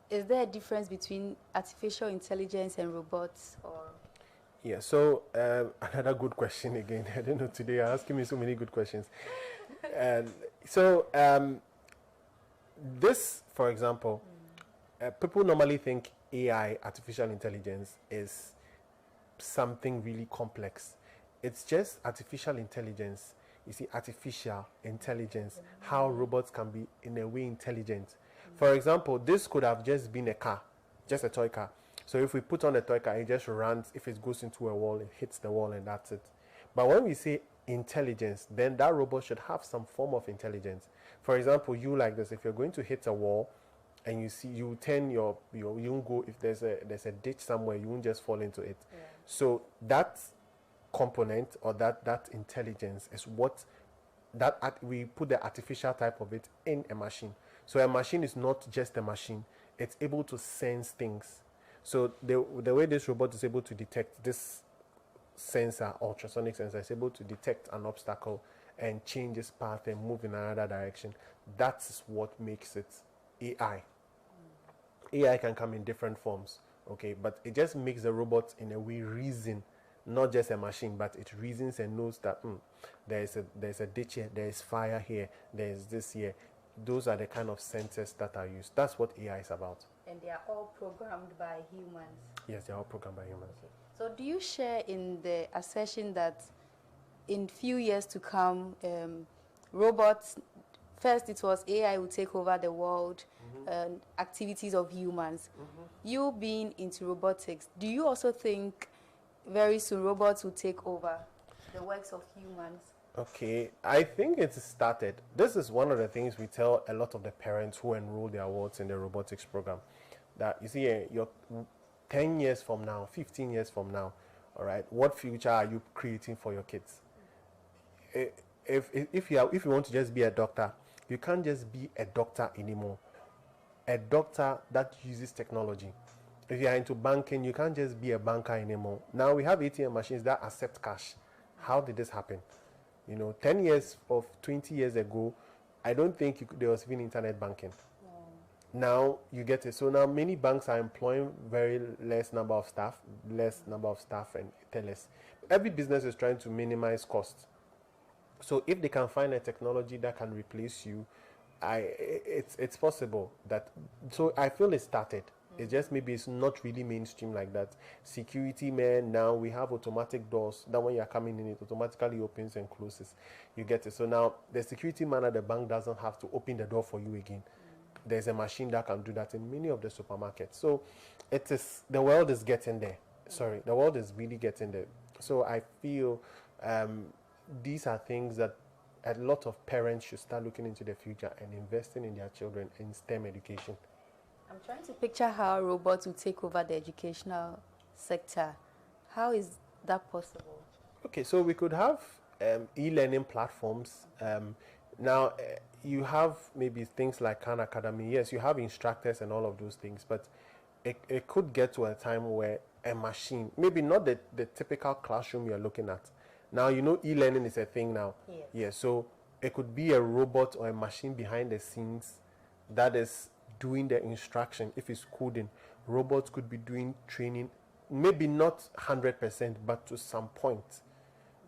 Yeah. Is there a difference between artificial intelligence and robots, or? Yeah, so another good question again. I don't know, today you're asking me so many good questions. This, for example, people normally think AI, artificial intelligence, is something really complex. It's just artificial intelligence. You see, artificial intelligence, how robots can be in a way intelligent. For example, this could have just been a car, just a toy car. So if we put on a toy car, it just runs. If it goes into a wall, it hits the wall and that's it. But when we say intelligence, then that robot should have some form of intelligence. For example, you like this, if you're going to hit a wall and you see, you turn you won't go, if there's a ditch somewhere, you won't just fall into it. Yeah. So that component or that intelligence is what we put the artificial type of it in a machine. So a machine is not just a machine, it's able to sense things. So the way this robot is able to detect, this sensor, ultrasonic sensor, is able to detect an obstacle and change its path and move in another direction. That's what makes it AI. AI can come in different forms, okay, but it just makes the robot in a way reason, not just a machine, but it reasons and knows that there's a ditch here, there's fire here, there's this here. Those are the kind of sensors that are used. That's what AI is about. And they are all programmed by humans? Yes, they are all programmed by humans. Okay. So do you share in the assertion that in few years to come, robots, first it was AI will take over the world, activities of humans. You being into robotics, do you also think very soon robots will take over the works of humans? Okay, I think it's started. This is one of the things we tell a lot of the parents who enroll their wards in the robotics program. That you see, you're 10 years from now, 15 years from now, all right, what future are you creating for your kids? If you want to just be a doctor, you can't just be a doctor anymore. A doctor that uses technology. If you are into banking, you can't just be a banker anymore. Now we have ATM machines that accept cash. How did this happen? 10 years or 20 years ago, I don't think there was even internet banking. Now you get it. So now many banks are employing very less number of staff and tellers. Every business is trying to minimize costs. So if they can find a technology that can replace you, it's possible that. So I feel it started. It's just maybe it's not really mainstream like that. Security, man, now we have automatic doors that when you're coming in, it automatically opens and closes. You get it. So now the security man at the bank doesn't have to open the door for you again. There's a machine that can do that in many of the supermarkets. So the world is getting there. Sorry, the world is really getting there. So I feel these are things that a lot of parents should start looking into the future and investing in their children in STEM education. I'm trying to picture how robots will take over the educational sector. How is that possible? Okay, so we could have e-learning platforms. Now, you have maybe things like Khan Academy. Yes, you have instructors and all of those things, but it could get to a time where a machine, maybe not the typical classroom you're looking at. Now, e-learning is a thing now. Yes. Yeah, so it could be a robot or a machine behind the scenes that is doing the instruction. If it's coding, robots could be doing training, maybe not 100%, but to some point.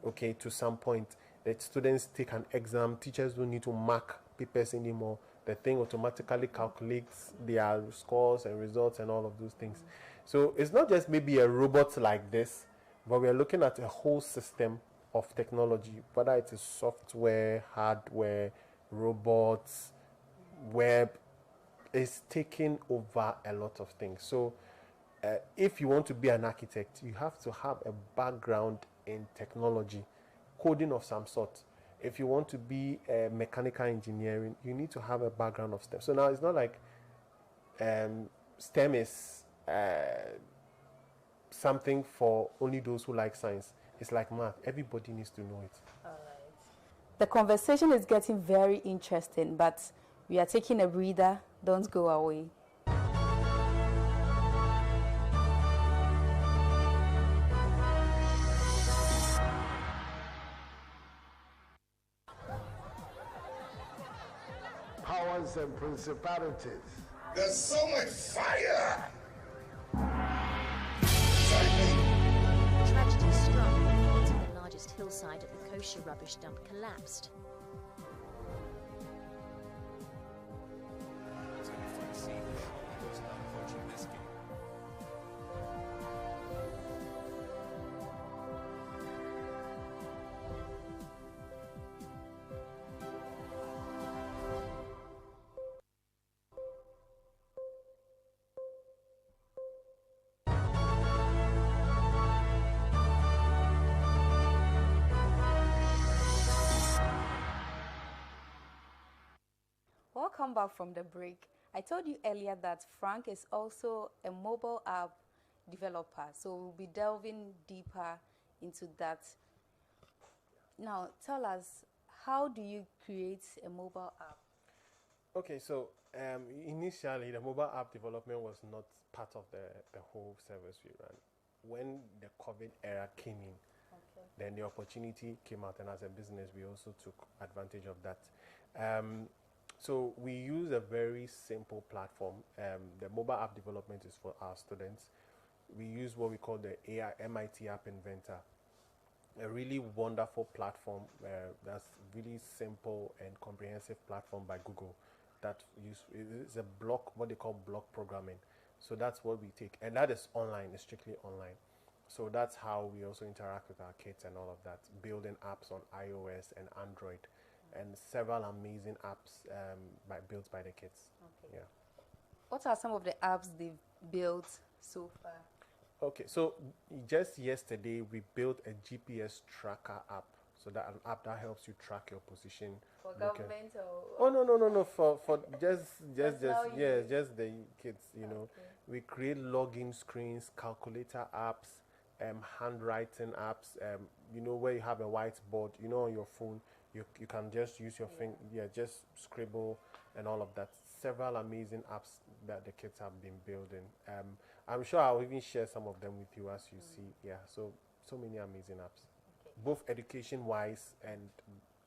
Okay, to some point. That students take an exam, teachers don't need to mark papers anymore. The thing automatically calculates their scores and results and all of those things. So it's not just maybe a robot like this, but we're looking at a whole system of technology, whether it is software, hardware, robots, web, is taking over a lot of things. So if you want to be an architect, you have to have a background in technology, coding of some sort. If you want to be a mechanical engineering, you need to have a background of STEM. So now it's not like STEM is something for only those who like science. It's like math. Everybody needs to know it. All right. The conversation is getting very interesting, but we are taking a breather. Don't go away. Powers and principalities. There's so much fire. Tragedy. Osha rubbish dump collapsed. It's going to be fun to see how those unfortunate escape. Welcome back from the break. I told you earlier that Frank is also a mobile app developer, so we'll be delving deeper into that. Now, tell us, how do you create a mobile app? Okay, so initially the mobile app development was not part of the whole service we ran. When the COVID era came in, then the opportunity came out, and as a business we also took advantage of that. So we use a very simple platform. The mobile app development is for our students. We use what we call the AI MIT App Inventor, a really wonderful platform that's really simple and comprehensive platform by Google that is a block, what they call block programming. So that's what we take, and that is online, it's strictly online. So that's how we also interact with our kids and all of that, building apps on iOS and Android, and several amazing apps built by the kids. Okay. Yeah. What are some of the apps they've built so far? Okay, so just yesterday we built a GPS tracker app. So that an app that helps you track your position. For government or? Oh no. For just the kids. You know, we create login screens, calculator apps, handwriting apps. You know, where you have a whiteboard. You know, on your phone, you can just use your finger. Yeah, just scribble and all of that. Several amazing apps that the kids have been building. I'm sure I'll even share some of them with you as you see. Yeah, so many amazing apps, both education-wise and,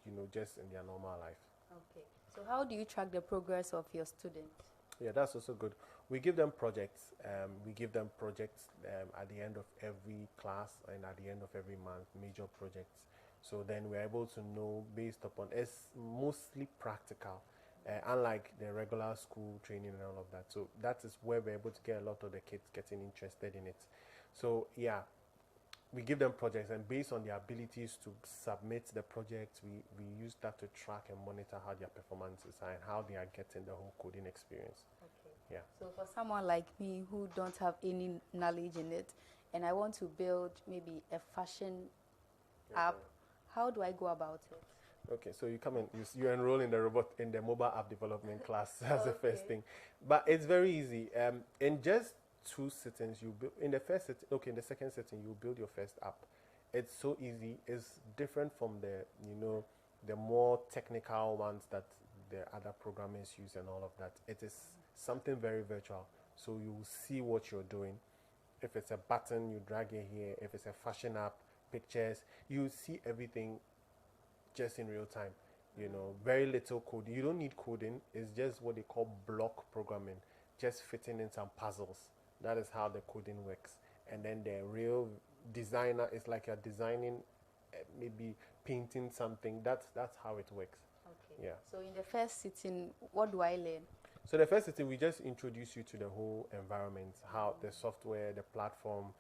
you know, just in their normal life. Okay. So how do you track the progress of your students? Yeah, that's also good. We give them projects. At the end of every class and at the end of every month, major projects. So then we're able to know based upon, it's mostly practical. Unlike the regular school training and all of that. So that is where we're able to get a lot of the kids getting interested in it. So yeah, we give them projects, and based on their abilities to submit the projects, we use that to track and monitor how their performances are and how they are getting the whole coding experience. Okay. Yeah. So for someone like me who don't have any knowledge in it, and I want to build maybe a fashion app, how do I go about it? Okay, so you come and you enroll in the mobile app development class. That's the first thing, but it's very easy. In just 2 sittings, you build in the first sitting. Okay, in the second sitting, you build your first app. It's so easy. It's different from the more technical ones that the other programmers use and all of that. It is something very virtual. So you see what you're doing. If it's a button, you drag it here. If it's a fashion app, pictures, you see everything just in real time. You know, very little code. You don't need coding. It's just what they call block programming, just fitting in some puzzles. That is how the coding works. And then the real designer is like you're designing, maybe painting something. That's how it works. Okay. Yeah. So in the first sitting, what do I learn? So the first thing, we just introduce you to the whole environment, how the software, the platform.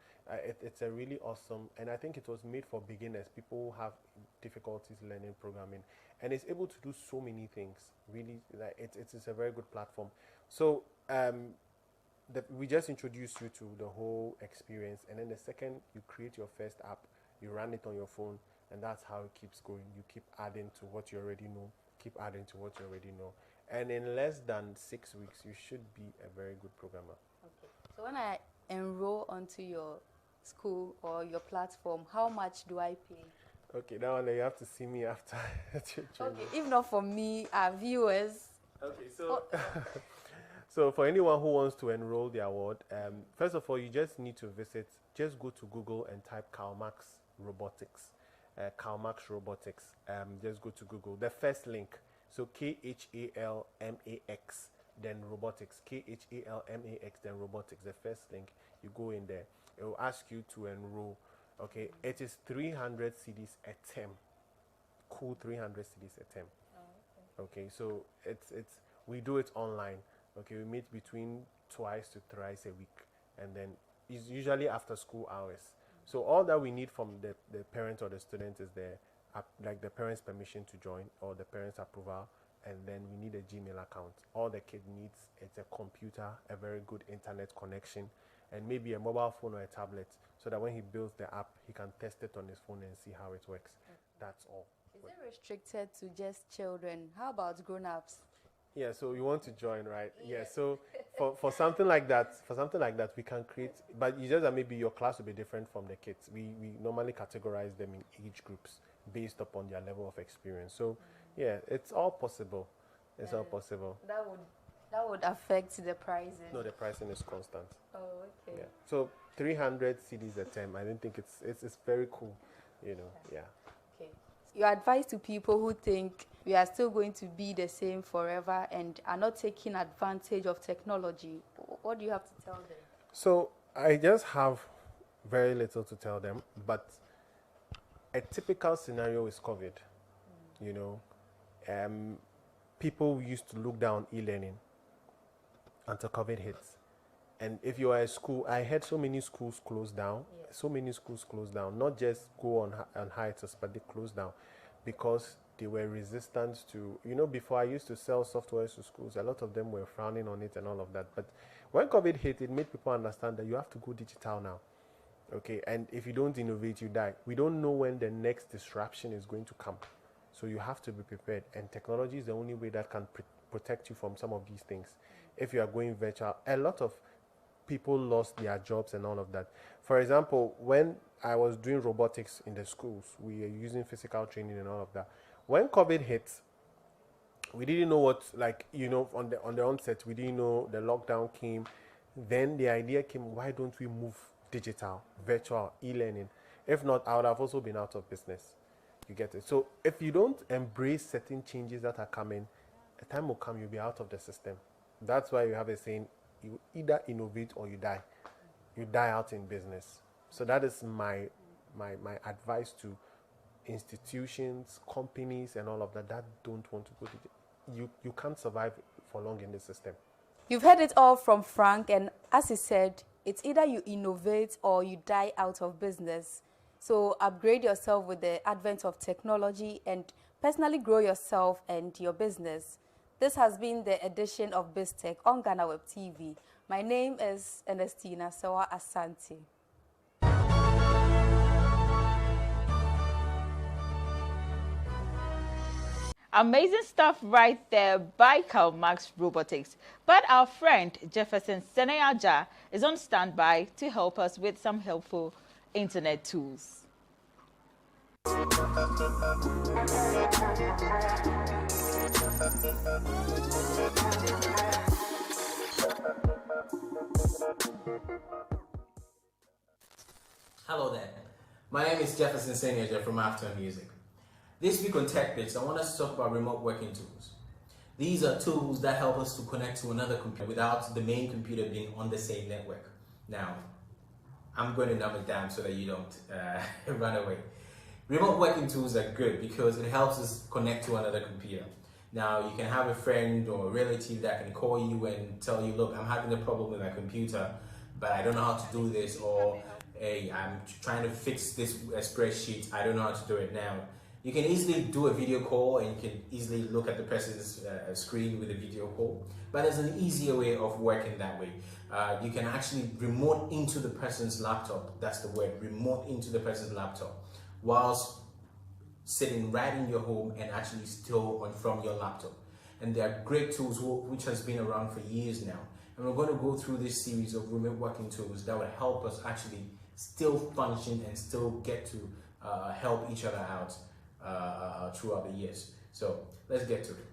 It's a really awesome, and I think it was made for beginners, people who have difficulties learning programming, and it's able to do so many things. Really, like it's a very good platform. So we just introduce you to the whole experience, and then the second you create your first app, you run it on your phone, and that's how it keeps going. You keep adding to what you already know, keep adding to what you already know. And in less than 6 weeks, you should be a very good programmer. Okay. So when I enroll onto your school or your platform, how much do I pay? Okay, now you have to see me after. Okay, if not for me, our viewers. Okay, so so for anyone who wants to enroll their award, first of all, you just need to just go to Google and type Karl Marx Robotics. Karl Marx Robotics. Just go to Google. The first link. So KHALMAX, then robotics. KHALMAX, then robotics. The first link, you go in there. It will ask you to enroll. Okay, it is 300 cedis a term. cool 300 cedis a term. Okay, so we do it online. Okay, we meet between twice to thrice a week, and then it's usually after school hours. So all that we need from the parent or the student is like the parent's permission to join or the parent's approval, and then we need a Gmail account. All the kid needs is a computer, a very good internet connection, and maybe a mobile phone or a tablet, so that when he builds the app, he can test it on his phone and see how it works. That's all. Is it restricted to just children? How about grown-ups? Yeah, so you want to join, right? Yeah, so for something like that, we can create, but you just that maybe your class will be different from the kids. We normally categorize them in age groups based upon their level of experience. So yeah, it's all possible. It's all possible. That would affect the pricing. No, the pricing is constant. Oh, okay. Yeah. So 300 CDs a term. I don't think it's very cool, you know. Yeah. Okay. Your advice to people who think we are still going to be the same forever and are not taking advantage of technology, what do you have to tell them? So I just have very little to tell them, but a typical scenario is COVID. You know, people used to look down e-learning until COVID hits. And if you are a school, I heard so many schools close down. Yeah. So many schools closed down, not just go on hiatus, but they closed down because they were resistant to, you know, before I used to sell software to schools, a lot of them were frowning on it and all of that. But when COVID hit, it made people understand that you have to go digital now. Okay, and if you don't innovate, you die. We don't know when the next disruption is going to come. So you have to be prepared. And technology is the only way that can protect you from some of these things. If you are going virtual, a lot of people lost their jobs and all of that. For example, when I was doing robotics in the schools, we were using physical training and all of that. When COVID hit, we didn't know what, like, you know, on the onset, we didn't know the lockdown came. Then the idea came, why don't we move digital, virtual, e-learning? If not, I would have also been out of business. You get it? So if you don't embrace certain changes that are coming, a time will come you'll be out of the system. That's why you have a saying, you either innovate or you die. You die out in business. So that is my advice to institutions, companies, and all of that don't want to go to. You can't survive for long in the system. You've heard it all from Frank, and as he said, it's either you innovate or you die out of business. So upgrade yourself with the advent of technology and personally grow yourself and your business. This has been the edition of BizTech on GhanaWeb TV. My name is Ernestina Sewa Asante. Amazing stuff right there by CalMax Robotics. But our friend Jefferson Seneyaja is on standby to help us with some helpful internet tools. Hello there. My name is Jefferson Seneyaja from After Music. This week on Tech Bits, I want us to talk about remote working tools. These are tools that help us to connect to another computer without the main computer being on the same network. Now, I'm going to numb it down so that you don't run away. Remote working tools are good because it helps us connect to another computer. Now, you can have a friend or a relative that can call you and tell you, look, I'm having a problem with my computer, but I don't know how to do this, or hey, I'm trying to fix this spreadsheet, I don't know how to do it now. You can easily do a video call and you can easily look at the person's screen with a video call, but there's an easier way of working that way. You can actually remote into the person's laptop, that's the word, remote into the person's laptop, whilst sitting right in your home and actually still on from your laptop. And they are great tools which has been around for years now. And we're going to go through this series of remote working tools that will help us actually still function and still get to help each other out throughout the years. So let's get to it.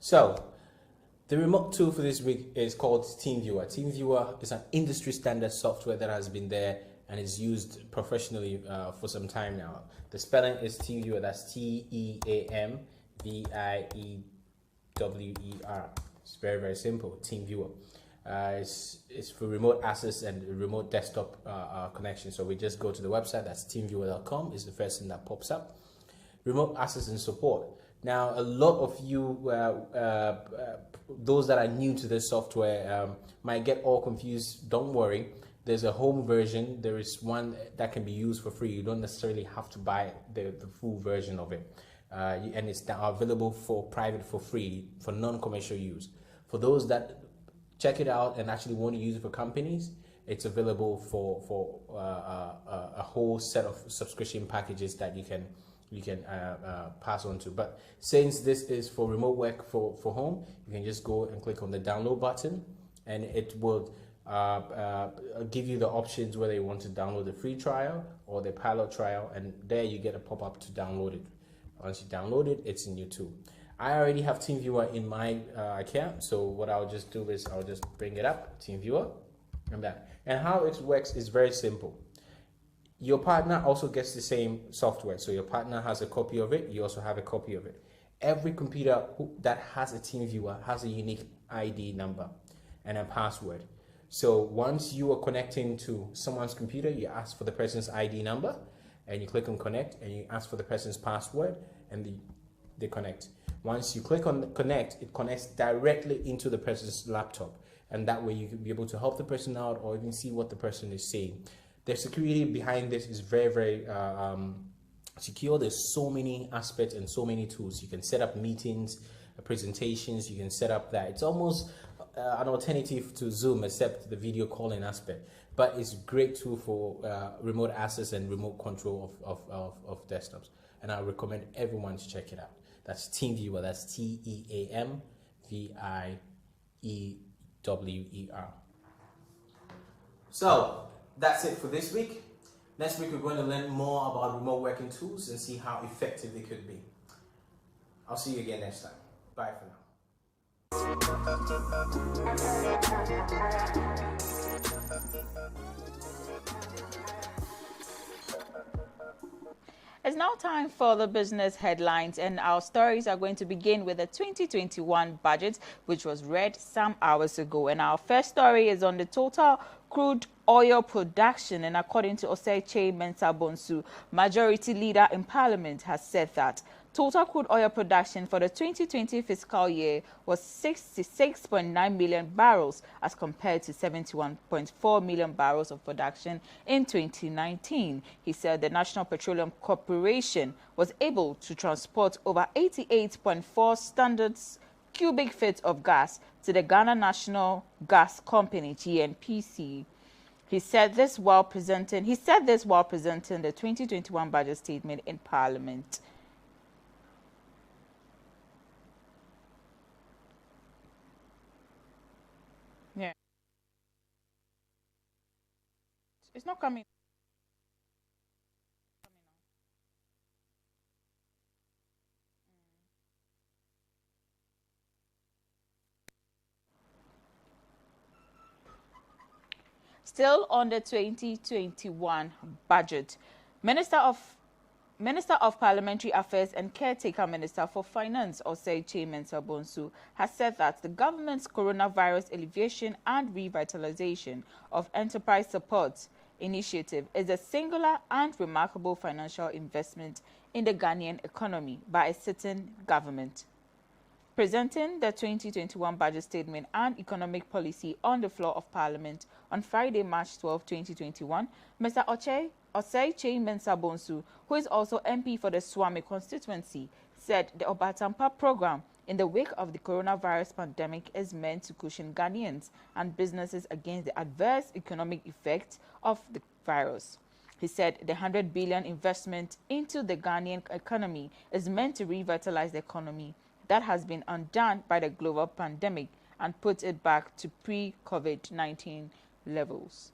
So the remote tool for this week is called Teamviewer. Teamviewer is an industry standard software that has been there and is used professionally for some time now. The spelling is Teamviewer, that's Teamviewer. It's very, very simple, Teamviewer. It's for remote access and remote desktop connection. So we just go to the website. That's teamviewer.com. is the first thing that pops up. Remote access and support. Now, a lot of you, those that are new to this software, might get all confused. Don't worry. There's a home version. There is one that can be used for free. You don't necessarily have to buy the full version of it. And it's now available for private for free for non-commercial use. For those that check it out and actually want to use it for companies, it's available for a whole set of subscription packages that you can pass on to. But since this is for remote work for home, you can just go and click on the download button, and it will give you the options whether you want to download the free trial or the pilot trial, and there you get a pop-up to download it. Once you download it, it's in your tool. I already have Teamviewer in my account, so what I'll just do is I'll just bring it up, Teamviewer, and that. And how it works is very simple. Your partner also gets the same software, so your partner has a copy of it, you also have a copy of it. Every computer that has a Teamviewer has a unique ID number and a password. So once you are connecting to someone's computer, you ask for the person's ID number, and you click on connect, and you ask for the person's password, and they connect. Once you click on connect, it connects directly into the person's laptop, and that way you can be able to help the person out or even see what the person is saying. The security behind this is very, very secure. There's so many aspects and so many tools. You can set up meetings, presentations, you can set up that. It's almost an alternative to Zoom, except the video calling aspect. But it's a great tool for remote access and remote control of desktops. And I recommend everyone to check it out. That's Teamviewer. That's TeamViewer. So that's it for this week. Next week, we're going to learn more about remote working tools and see how effective they could be. I'll see you again next time. Bye for now. It's now time for the business headlines, and our stories are going to begin with the 2021 budget, which was read some hours ago. And our first story is on the total crude oil production, and according to Osei Mensah Bonsu, majority leader in parliament, has said that total crude oil production for the 2020 fiscal year was 66.9 million barrels as compared to 71.4 million barrels of production in 2019. He said the National Petroleum Corporation was able to transport over 88.4 standards cubic feet of gas to the Ghana National Gas Company, GNPC. He said this while presenting the 2021 budget statement in Parliament. Yeah. It's not coming. Still on the 2021 budget, Minister of Parliamentary Affairs and Caretaker Minister for Finance, Osei Mensah Bonsu, has said that the government's coronavirus alleviation and revitalization of enterprise support initiative is a singular and remarkable financial investment in the Ghanaian economy by a sitting government. Presenting the 2021 budget statement and economic policy on the floor of Parliament on Friday, March 12, 2021, Mr. Osei Mensah Bonsu, who is also MP for the Swami constituency, said the Obatampa program in the wake of the coronavirus pandemic is meant to cushion Ghanaians and businesses against the adverse economic effects of the virus. He said the 100 billion investment into the Ghanaian economy is meant to revitalize the economy that has been undone by the global pandemic and put it back to pre-COVID-19 levels.